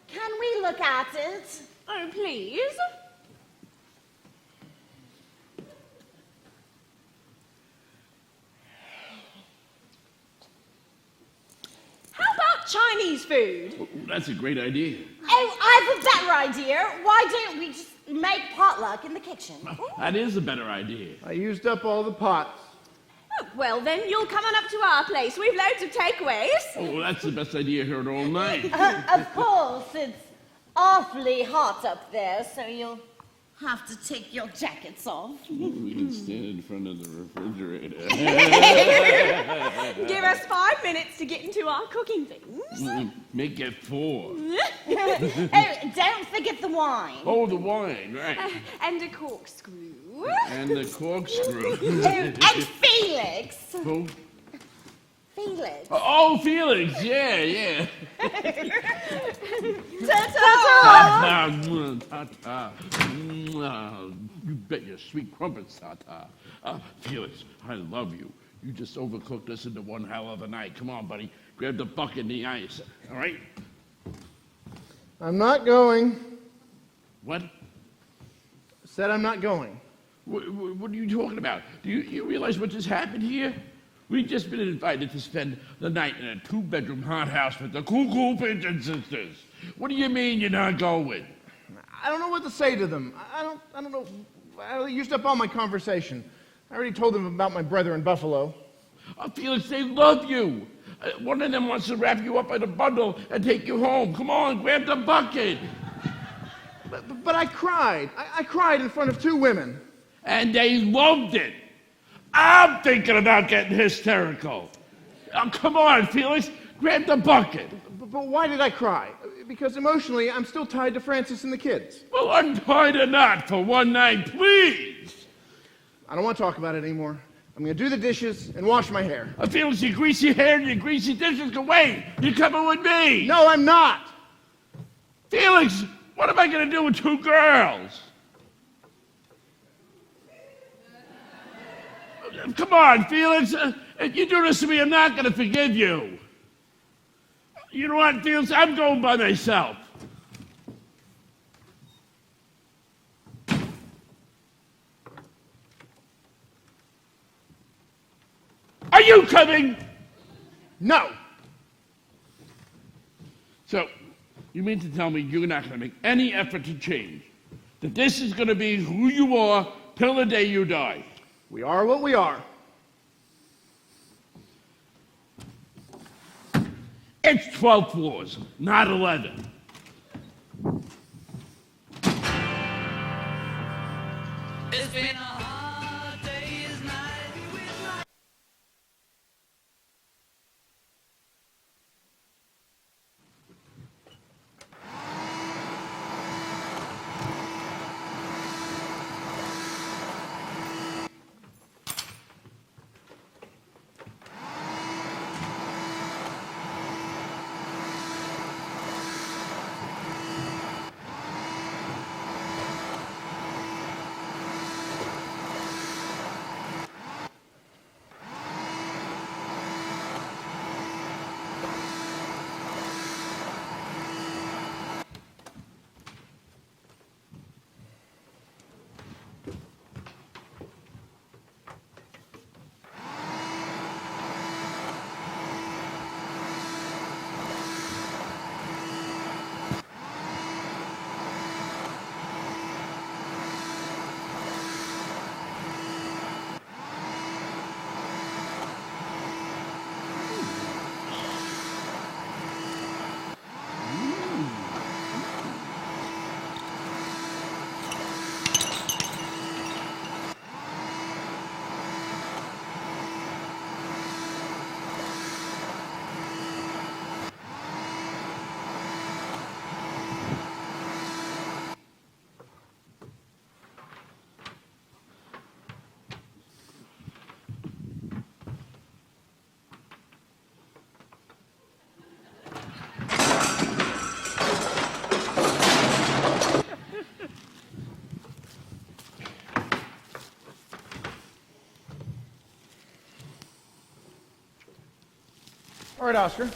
I: can we look at it?
H: Oh, please. How about Chinese food?
E: Well, that's a great idea.
I: Oh, I have a better idea. Why don't we just make potluck in the kitchen?
E: That is a better idea.
F: I used up all the pots.
H: Oh, well, then you'll come on up to our place. We've loads of takeaways.
E: Oh, well, that's the best idea I heard all night.
I: Of course, it's awfully hot up there, so you'll have to take your jackets off.
E: We can stand in front of the refrigerator.
H: Give us 5 minutes to get into our cooking things.
E: Make it 4.
I: Oh, don't forget the wine.
E: Oh, the wine, right.
H: And a corkscrew.
E: And the corkscrew.
I: Oh, and Felix.
E: Oh.
I: Felix.
E: Oh, Felix, yeah.
H: Ta-ta!
E: Ta-ta. You bet. spit your sweet crumpets, Tata. Felix, I love you. You just overcooked us into one hell of a night. Come on, buddy. Grab the bucket and the ice. All right?
F: I'm not going.
E: What?
F: Said I'm not going.
E: What are you talking about? Do you realize what just happened here? We've just been invited to spend the night in a 2-bedroom hot house with the cool Pigeon sisters. What do you mean you're not going?
F: I don't know what to say to them. I don't know. I used up all my conversation. I already told them about my brother in Buffalo.
E: Felix, they love you. One of them wants to wrap you up in a bundle and take you home. Come on, grab the bucket.
F: But I cried. I cried in front of 2 women.
E: And they loved it. I'm thinking about getting hysterical. Come on, Felix, grab the bucket.
F: But why did I cry? Because emotionally, I'm still tied to Francis and the kids.
E: Well, untie the knot for one night, please.
F: I don't want to talk about it anymore. I'm going to do the dishes and wash my hair.
E: Felix, your greasy hair and your greasy dishes can wait. You're coming with me.
F: No, I'm not.
E: Felix, what am I going to do with 2 girls? Come on, Felix. If you do this to me, I'm not going to forgive you. You know what, Felix? I'm going by myself. Are you coming?
F: No.
E: So, you mean to tell me you're not going to make any effort to change? That this is going to be who you are till the day you die?
F: We are what we are.
E: It's 12 floors, not 11.
J: It's been a hard day's night with my...
F: All right, Oscar.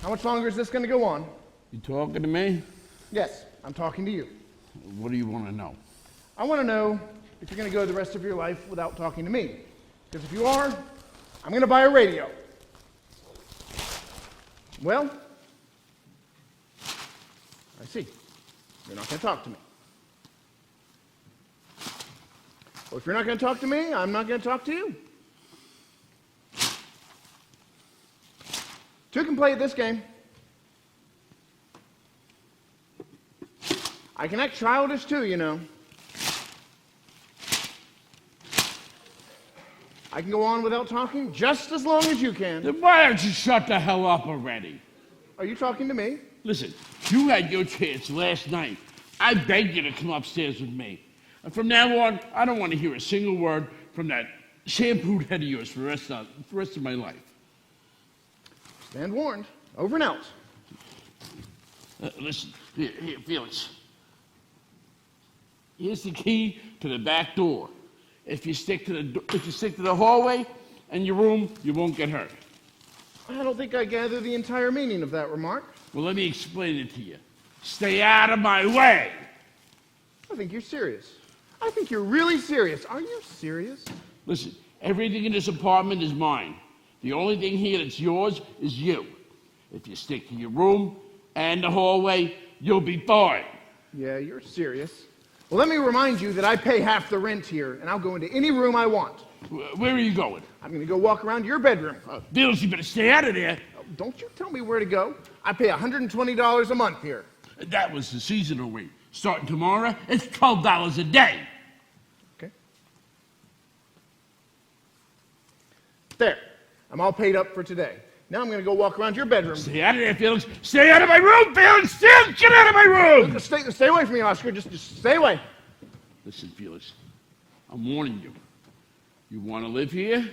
F: How much longer is this going to go on?
E: You talking to me?
F: Yes, I'm talking to you.
E: What do you want to know?
F: I want to know if you're going to go the rest of your life without talking to me. Because if you are, I'm going to buy a radio. Well, I see. You're not going to talk to me. Well, if you're not going to talk to me, I'm not going to talk to you. Two can play this game. I can act childish too, you know. I can go on without talking just as long as you can.
E: Then why don't you shut the hell up already?
F: Are you talking to me?
E: Listen, you had your chance last night. I begged you to come upstairs with me. And from now on, I don't want to hear a single word from that shampooed head of yours for the rest of my life.
F: Stand warned. Over and out.
E: Listen, here, Felix. Here's the key to the back door. If you stick to the hallway and your room, you won't get hurt.
F: I don't think I gather the entire meaning of that remark.
E: Well, let me explain it to you. Stay out of my way.
F: I think you're serious. I think you're really serious. Are you serious?
E: Listen, everything in this apartment is mine. The only thing here that's yours is you. If you stick to your room and the hallway, you'll be fine.
F: Yeah, you're serious. Well, let me remind you that I pay half the rent here, and I'll go into any room I want.
E: Where are you going?
F: I'm going to go walk around your bedroom.
E: Felix, you better stay out of there.
F: Don't you tell me where to go. I pay $120 a month here.
E: That was the seasonal rate. Starting tomorrow, it's $12 a day.
F: Okay. There. I'm all paid up for today. Now I'm going to go walk around your bedroom.
E: Stay out of there, Felix. Stay out of my room, Felix. Still, get out of my room.
F: Stay away from me, Oscar. Just stay away.
E: Listen, Felix, I'm warning you. You want to live here?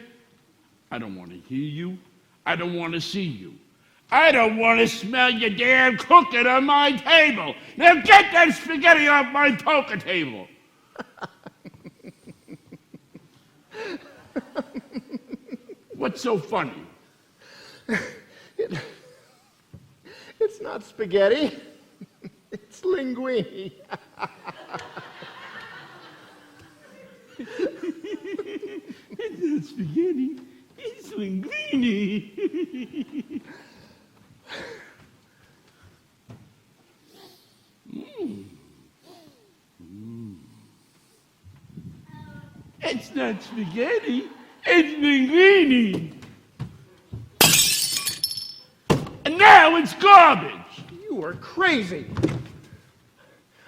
E: I don't want to hear you. I don't want to see you. I don't want to smell your damn cooking on my table. Now get that spaghetti off my poker table. What's so funny?
F: It's not spaghetti. It's linguine.
E: It's not spaghetti. It's linguine. It's not spaghetti. It's linguine. And now it's garbage.
F: You are crazy.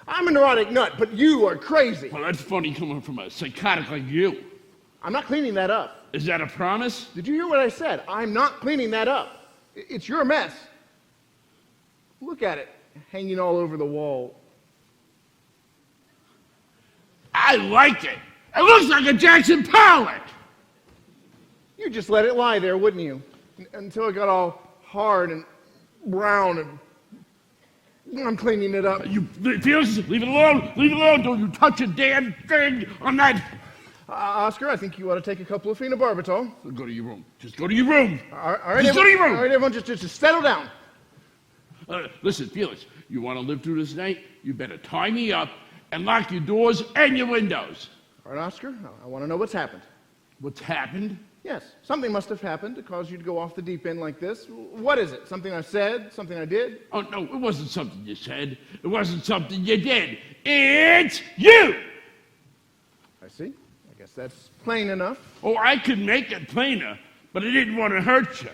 F: I'm a neurotic nut, but you are crazy.
E: Well, that's funny coming from a psychotic like you.
F: I'm not cleaning that up.
E: Is that a promise?
F: Did you hear what I said? I'm not cleaning that up. It's your mess. Look at it, hanging all over the wall.
E: I like it. It looks like a Jackson Pollock.
F: You just let it lie there, wouldn't you? Until it got all hard and brown and I'm cleaning it up.
E: You, Felix, leave it alone. Leave it alone. Don't you touch a damn thing on that.
F: Oscar, I think you ought to take a couple of phenobarbital.
E: Go to your room. Just go to your room.
F: All right,
E: just go to your room.
F: All right, everyone, just settle down.
E: Listen, Felix, you want to live through this night? You better tie me up and lock your doors and your windows.
F: All right, Oscar, I want to know what's happened.
E: What's happened?
F: Yes, something must have happened to cause you to go off the deep end like this. What is it? Something I said? Something I did?
E: Oh, no, it wasn't something you said. It wasn't something you did. It's you!
F: I see. I guess that's plain enough.
E: Oh, I could make it plainer, but I didn't want to hurt you.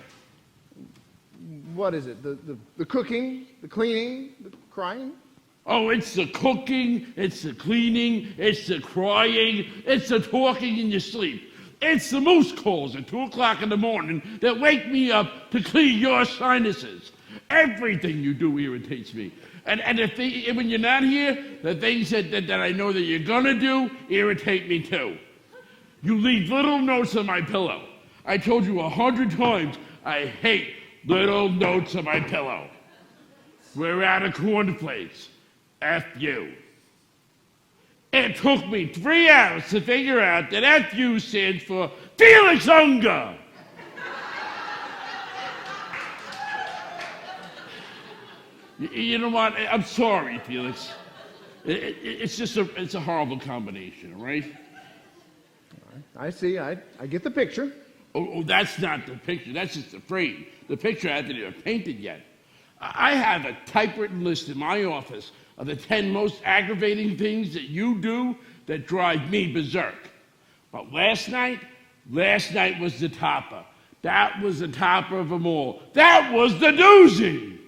F: What is it? The cooking, the cleaning, the crying?
E: Oh, it's the cooking, it's the cleaning, it's the crying, it's the talking in your sleep. It's the moose calls at 2 o'clock in the morning that wake me up to clear your sinuses. Everything you do irritates me. And when you're not here, the things that I know that you're gonna do irritate me too. You leave little notes on my pillow. I told you 100 times I hate little notes on my pillow. We're out of cornflakes. F you. It took me 3 hours to figure out that FU stands for Felix Unger. You know what? I'm sorry, Felix. It's a horrible combination, right?
F: I see. I get the picture.
E: Oh, that's not the picture. That's just the frame. The picture hasn't even painted yet. I have a typewritten list in my office of the 10 most aggravating things that you do that drive me berserk. But last night was the topper. That was the topper of them all. That was the doozy.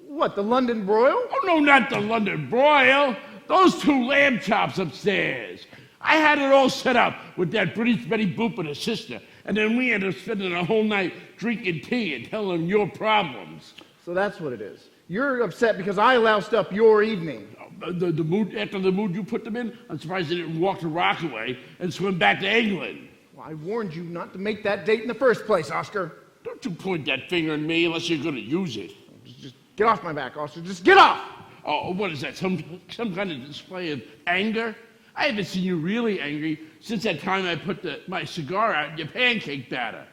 F: What, the London broil?
E: Oh, no, not the London broil. Those 2 lamb chops upstairs. I had it all set up with that British Betty Boop and her sister, and then we ended up spending a whole night drinking tea and telling them your problems.
F: So that's what it is. You're upset because I loused up your evening.
E: The mood, after the mood you put them in, I'm surprised they didn't walk to Rockaway and swim back to England.
F: Well, I warned you not to make that date in the first place, Oscar.
E: Don't you point that finger at me unless you're going to use it.
F: Just get off my back, Oscar. Just get off!
E: Oh, what is that, some kind of display of anger? I haven't seen you really angry since that time I put my cigar out in your pancake batter.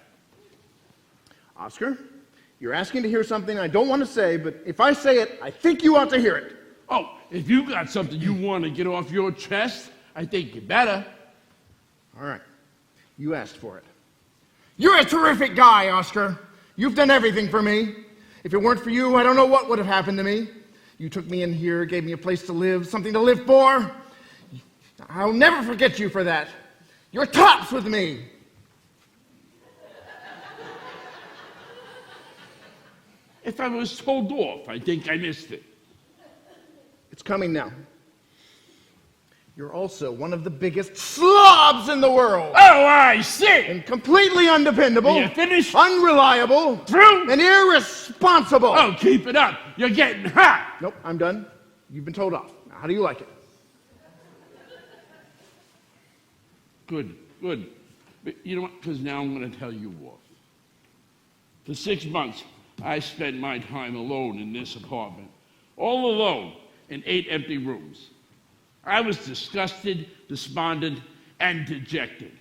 F: Oscar, you're asking to hear something I don't want to say, but if I say it, I think you ought to hear it.
E: Oh, if you got something you want to get off your chest, I think you better.
F: All right. You asked for it. You're a terrific guy, Oscar. You've done everything for me. If it weren't for you, I don't know what would have happened to me. You took me in here, gave me a place to live, something to live for. I'll never forget you for that. You're tops with me.
E: If I was told off, I think I missed it.
F: It's coming now. You're also one of the biggest slobs in the world.
E: Oh, I see.
F: And completely undependable.
E: Are you finished?
F: Unreliable.
E: Through?
F: And irresponsible.
E: Oh, keep it up. You're getting hot.
F: Nope, I'm done. You've been told off. Now, how do you like it?
E: Good. But you know what? Because now I'm going to tell you off. For 6 months, I spent my time alone in this apartment. All alone in 8 empty rooms. I was disgusted, despondent, and dejected.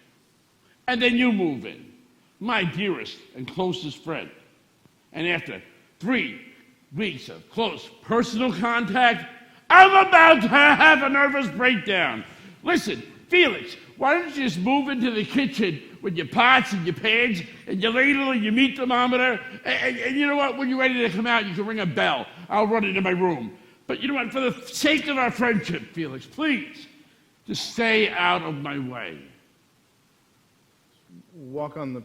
E: And then you move in, my dearest and closest friend. And after 3 weeks of close personal contact, I'm about to have a nervous breakdown. Listen, Felix, why don't you just move into the kitchen with your pots and your pans and your ladle and your meat thermometer? And you know what? When you're ready to come out, you can ring a bell. I'll run into my room. But you know what? For the sake of our friendship, Felix, please, just stay out of my way.
F: Walk on the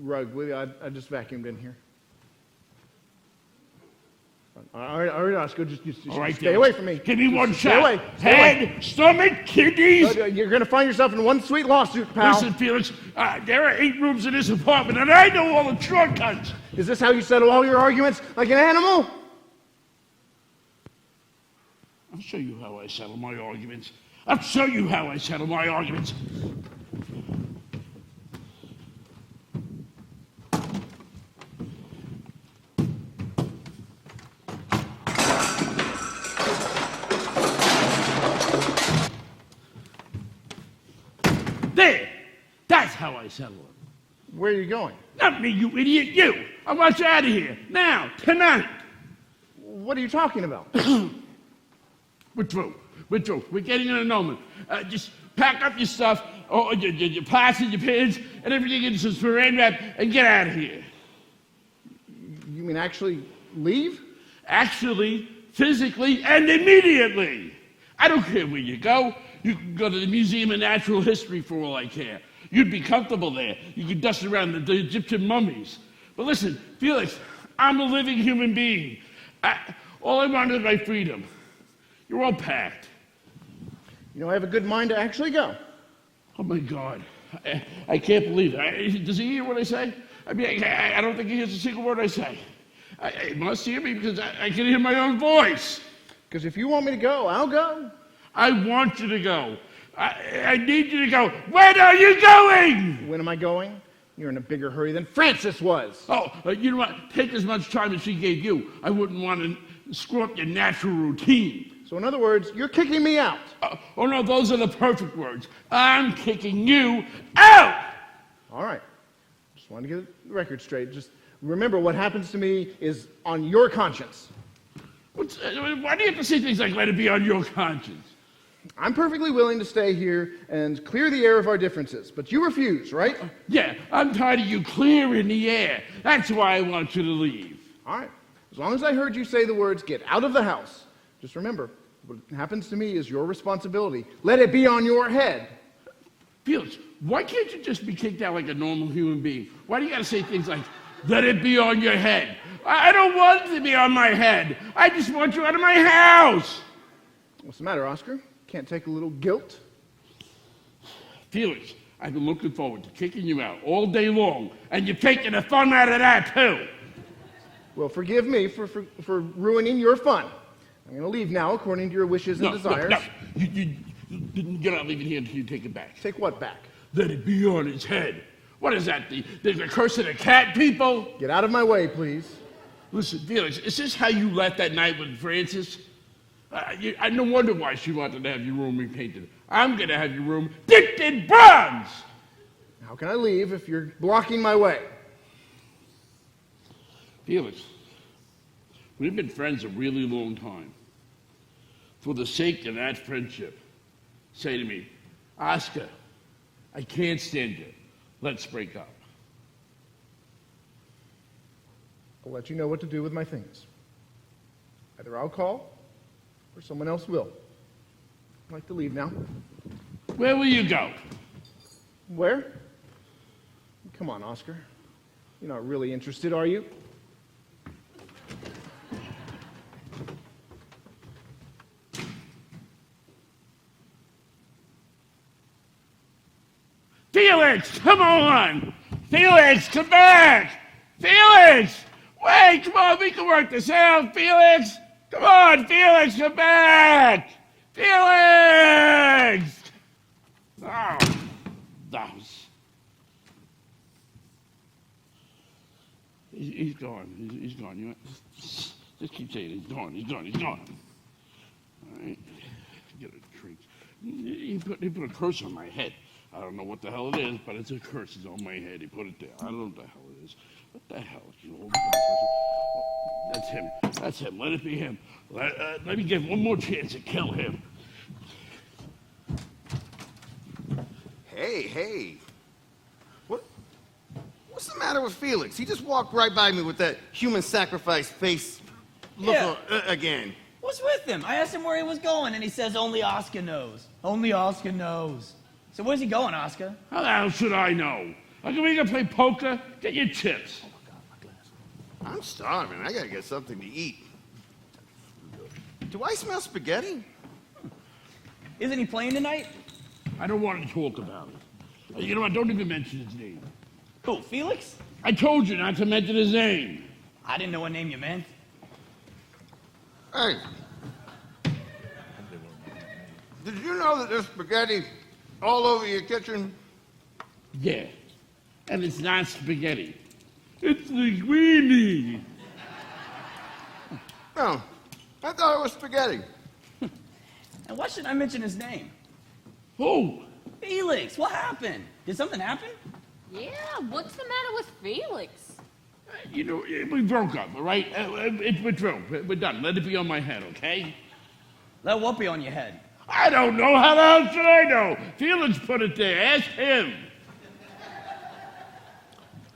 F: rug, will you? I just vacuumed in here. All right, Oscar, just
E: All right,
F: stay away from me.
E: Give me one
F: Stay
E: shot.
F: away.
E: Head, stomach, kidneys.
F: You're going to find yourself in one sweet lawsuit, pal.
E: Listen, Felix, there are 8 rooms in this apartment, and I know all the shortcuts.
F: Is this how you settle all your arguments, like an animal?
E: I'll show you how I settle my arguments. I'll show you how I settle my arguments. There! That's how I settle it.
F: Where are you going?
E: Not me, you idiot, you! I want you out of here, now, tonight!
F: What are you talking about?
E: We're through. We're getting an annulment. Just pack up your stuff, or your pots and your pans, and everything into some saran wrap, and get out of here.
F: You mean actually leave?
E: Actually, physically, and immediately. I don't care where you go. You can go to the Museum of Natural History for all I care. You'd be comfortable there. You could dust around the Egyptian mummies. But listen, Felix, I'm a living human being. All I want is my freedom. You're all packed.
F: You know, I have a good mind to actually go.
E: Oh, my God. I can't believe it. Does he hear what I say? I mean, I don't think he hears a single word I say. He must hear me because I can hear my own voice.
F: Because if you want me to go, I'll go.
E: I want you to go. I need you to go. When are you going?
F: When am I going? You're in a bigger hurry than Frances was.
E: Oh, you know what? Take as much time as she gave you. I wouldn't want to screw up your natural routine.
F: So in other words, you're kicking me out.
E: Oh, no, those are the perfect words. I'm kicking you out!
F: All right. Just wanted to get the record straight. Just remember, what happens to me is on your conscience.
E: Why do you have to say things like, let it be on your conscience?
F: I'm perfectly willing to stay here and clear the air of our differences, but you refuse, right?
E: Yeah, I'm tired of you clearing the air. That's why I want you to leave.
F: All right. As long as I heard you say the words, get out of the house, just remember, what happens to me is your responsibility. Let it be on your head.
E: Felix, why can't you just be kicked out like a normal human being? Why do you gotta say things like, let it be on your head? I don't want it to be on my head. I just want you out of my house.
F: What's the matter, Oscar? Can't take a little guilt?
E: Felix, I've been looking forward to kicking you out all day long, and you're taking the fun out of that, too.
F: Well, forgive me for ruining your fun. I'm going to leave now according to your wishes and desires.
E: No. You're not leaving here until you take it back.
F: Take what back?
E: Let it be on his head. What is that, the curse of the cat, people?
F: Get out of my way, please.
E: Listen, Felix, is this how you left that night with Frances? I no wonder why she wanted to have your room repainted. I'm going to have your room dipped in bronze!
F: How can I leave if you're blocking my way?
E: Felix, we've been friends a really long time. For the sake of that friendship, say to me, Oscar, I can't stand you. Let's break up.
F: I'll let you know what to do with my things. Either I'll call, or someone else will. I'd like to leave now.
E: Where will you go?
F: Where? Come on, Oscar. You're not really interested, are you?
E: Felix, come on! Felix, come back! Felix! Wait, come on, we can work this out, Felix! Come on, Felix, come back! Felix! Oh, that was... He's gone. He's gone. You know, just keep saying he's gone. He's gone. He's gone. All right. Get a drink. He put a curse on my head. I don't know what the hell it is, but it's a curse. It's on my head. He put it there. I don't know what the hell it is. What the hell? Oh, that's him. That's him. Let it be him. Let me give him one more chance to kill him.
C: Hey. What's the matter with Felix? He just walked right by me with that human sacrifice face look again.
A: What's with him? I asked him where he was going, and he says only Oscar knows. Only Oscar knows. So where's he going, Oscar?
E: How the hell should I know? Are we gonna play poker? Get your chips.
C: Oh my God, my glass. I'm starving. I gotta get something to eat. Do I smell spaghetti?
A: Isn't he playing tonight?
E: I don't want to talk about it. You know what? Don't even mention his name.
A: Who, Felix?
E: I told you not to mention his name.
A: I didn't know what name you meant.
C: Hey. Did you know that there's spaghetti all over your kitchen?
E: Yeah. And it's not spaghetti. It's linguine.
C: No. I thought it was spaghetti.
A: And why should I mention his name?
E: Who?
A: Felix, what happened? Did something happen?
B: Yeah, what's the matter with Felix?
E: You know, we broke up, all right? We're through. We're done. Let it be on my head, okay?
A: Let what be on your head?
E: I don't know. How the hell should I know? Felix put it there. Ask him.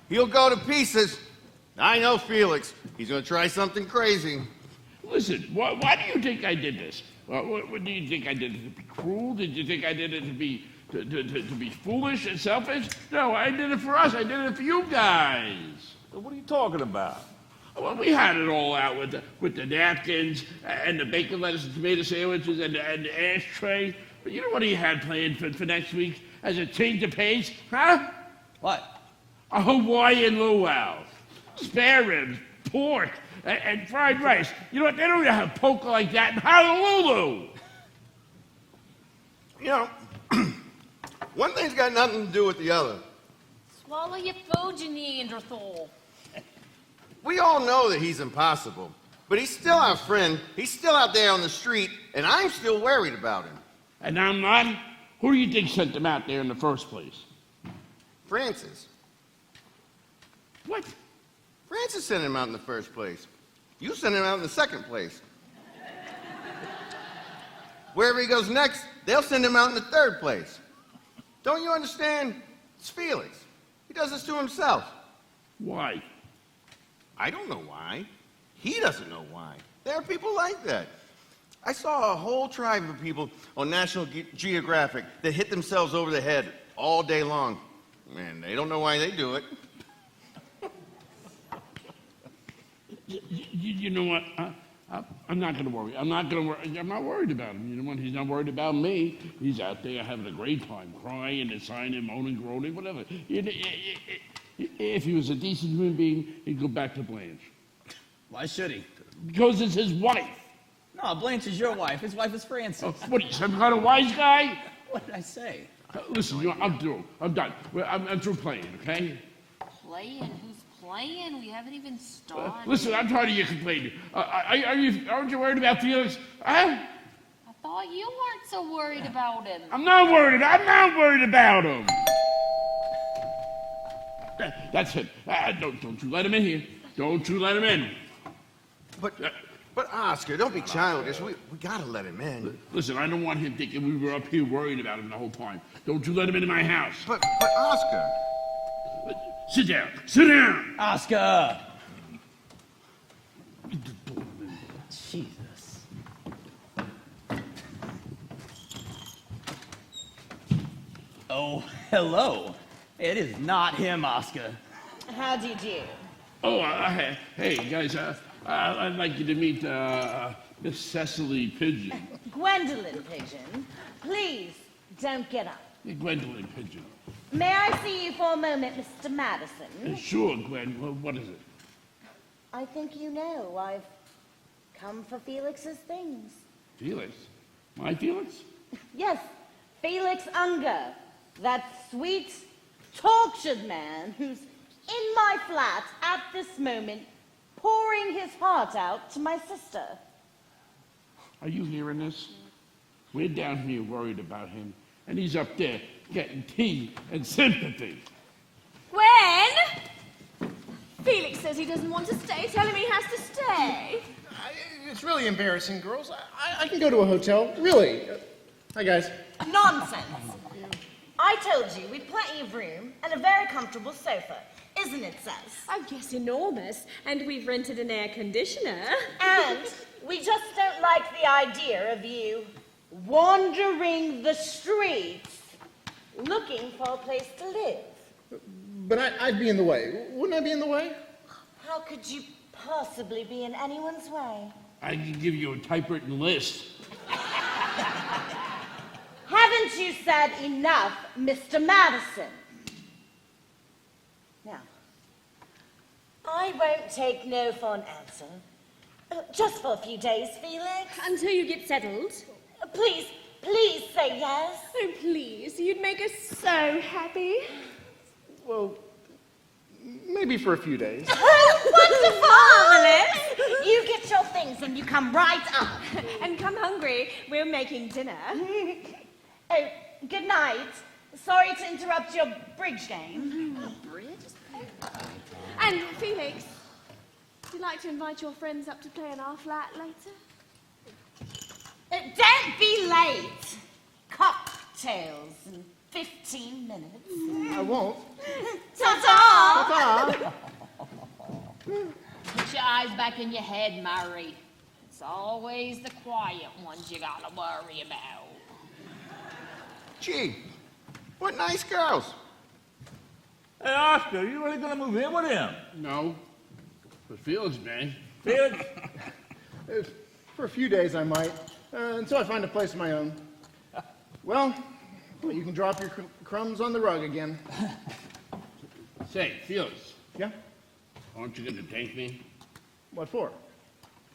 C: He'll go to pieces. I know Felix. He's gonna try something crazy.
E: Listen, why do you think I did this? What do you think I did it to be cruel? Did you think I did it to be foolish and selfish? No, I did it for us. I did it for you guys.
D: So what are you talking about?
E: Well, we had it all out with the napkins and the bacon, lettuce, and tomato sandwiches and the ashtray. But you know what he had planned for next week as a change of pace? Huh?
A: What?
E: A Hawaiian luau. Spare ribs, pork, and fried rice. You know what? They don't even have poker like that in Honolulu.
C: You know, one thing's got nothing to do with the other.
B: Swallow your food, you Neanderthal.
C: We all know that he's impossible, but he's still our friend. He's still out there on the street, and I'm still worried about him.
E: And I'm not? Who do you think sent them out there in the first place?
C: Francis.
E: What?
C: Francis sent him out in the first place. You sent him out in the second place. Wherever he goes next, they'll send him out in the third place. Don't you understand? It's Felix. He does this to himself.
E: Why?
C: I don't know why. He doesn't know why. There are people like that. I saw a whole tribe of people on National Geographic that hit themselves over the head all day long. Man, they don't know why they do it.
E: You know what? I'm not going to worry. I'm not worried about him. You know what? He's not worried about me. He's out there having a great time, crying and sighing, moaning, groaning, whatever. If he was a decent human being, he'd go back to Blanche.
A: Why should he?
E: Because it's his wife.
A: No, Blanche is your wife. His wife is Francis.
E: What are you, some kind of wise guy?
A: What did I say?
E: Listen, you know, I'm through. I'm done. I'm through playing, okay?
B: Playing? Who's playing. We haven't even started.
E: Listen, I'm tired of your complaining. Aren't you worried about Felix? Huh?
B: I thought you weren't so worried about him.
E: I'm not worried about him. That's it. Don't you let him in here. Don't you let him in.
C: But Oscar, don't be childish. We gotta let him in.
E: Listen, I don't want him thinking we were up here worried about him the whole time. Don't you let him into my house.
C: But Oscar.
E: Sit down. Sit down.
A: Oscar! Jesus. Oh, hello. It is not him, Oscar.
I: How do you do?
E: Oh, hey, guys, I'd like you to meet Miss Cecily Pigeon.
I: Gwendolyn, Pigeon. Please, don't get up.
E: Gwendolyn Pigeon.
I: May I see you for a moment, Mr. Madison?
E: Sure, Gwen. Well, what is it?
I: I think you know I've come for Felix's things.
E: Felix? My Felix?
I: Yes, Felix Unger. That sweet, tortured man who's in my flat at this moment, pouring his heart out to my sister.
E: Are you hearing this? We're down here worried about him, and he's up there getting tea and sympathy.
H: Gwen! Felix says he doesn't want to stay. Tell him he has to stay.
F: It's really embarrassing, girls. I can go to a hotel, really. Hi, guys.
I: Nonsense. I told you we'd plenty of room and a very comfortable sofa. Isn't it, Cess?
H: I guess enormous. And we've rented an air conditioner.
I: And we just don't like the idea of you wandering the streets looking for a place to live.
F: But I'd be in the way. Wouldn't I be in the way?
I: How could you possibly be in anyone's way?
E: I can give you a typewritten list.
I: Haven't you said enough, Mr. Madison? Now, I won't take no for an answer. Just for a few days, Felix.
H: Until you get settled.
I: Please say yes.
H: Oh, please. You'd make us so happy.
F: Well, maybe for a few days.
I: Oh, wonderful! You get your things and you come right up.
H: And come hungry. We're making dinner.
I: Oh, good night. Sorry to interrupt your bridge game.
B: Bridge?
H: And Felix, would you like to invite your friends up to play in our flat later?
I: Don't be late. Cocktails in 15 minutes.
F: I won't.
I: Ta-ta!
F: Ta-ta.
B: Put your eyes back in your head, Murray. It's always the quiet ones you gotta worry about.
C: Gee, what nice girls.
D: Hey, Oscar, you really gonna move in with him?
E: No. But Felix, man.
D: Felix?
F: For a few days, I might. Until I find a place of my own. Well, you can drop your crumbs on the rug again.
E: Say, Felix,
F: Yeah?
E: aren't you going to thank me
F: What for?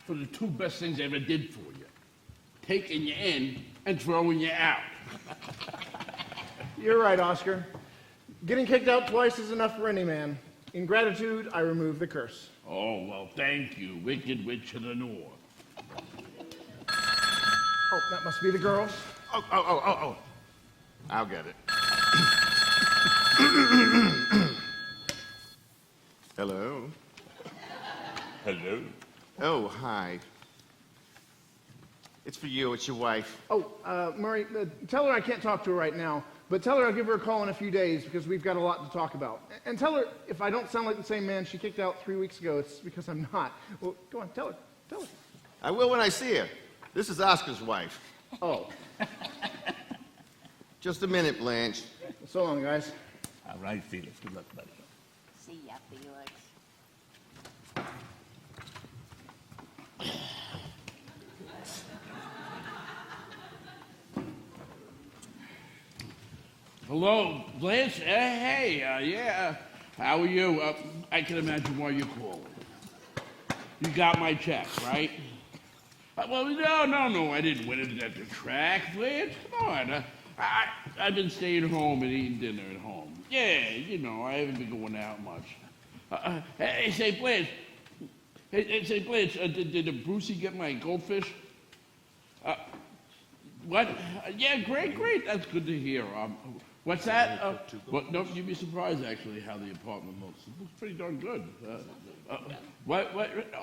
E: for the two best things I ever did for you? Taking you in and throwing you out.
F: You're right, Oscar. Getting kicked out twice is enough for any man. In gratitude, I remove the curse.
E: Oh, well, thank you, Wicked Witch of the North.
F: Oh, that must be the girls.
C: Oh. I'll get it. Hello.
D: Hello.
C: Oh, hi. It's for you. It's your wife.
F: Oh, Murray, tell her I can't talk to her right now, but tell her I'll give her a call in a few days because we've got a lot to talk about. And tell her if I don't sound like the same man she kicked out 3 weeks ago, it's because I'm not. Well, go on, tell her. Tell her.
C: I will when I see her. This is Oscar's wife.
F: Oh,
C: Just a minute, Blanche.
F: so long, guys.
D: All right, Felix. Good luck, buddy.
I: See ya, Felix.
E: Hello, Blanche. Hey, yeah. How are you? I can imagine why you're calling. You got my check, right? Well, no, I didn't win it at the track, Blanche. Come on. I've been staying home and eating dinner at home. Yeah, I haven't been going out much. Hey, say, Blanche. Hey, say, Blanche, did Brucey get my goldfish? What? Yeah, great. That's good to hear. What's that? No, you'd be surprised, actually, how the apartment looks. It looks pretty darn good. What?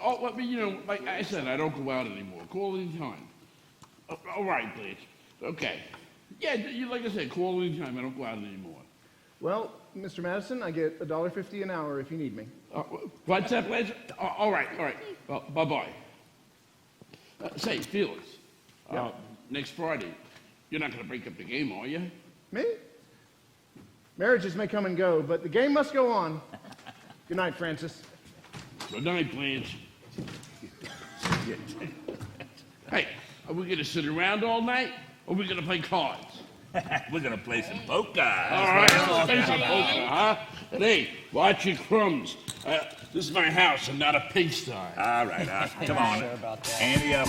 E: Oh, you know, like I said, I don't go out anymore. Call anytime. All right, Blanche. Okay. Yeah, like I said, call anytime. I don't go out anymore.
F: Well, Mr. Madison, I get $1.50 an hour if you need me.
E: What's that, Blanche? All right. Well, bye-bye. Say, Felix, next Friday, you're not going to break up the game, are you?
F: Me? Marriages may come and go, but the game must go on. Good night, Francis.
E: Good night, Blanche. Hey, are we going to sit around all night, or are we going to play cards?
D: We're going to play some poker.
E: All right, let's play some poker, huh? And hey, watch your crumbs. This is my house and not a pigsty.
D: All right, come on.
A: Sure about that.
D: Ante up,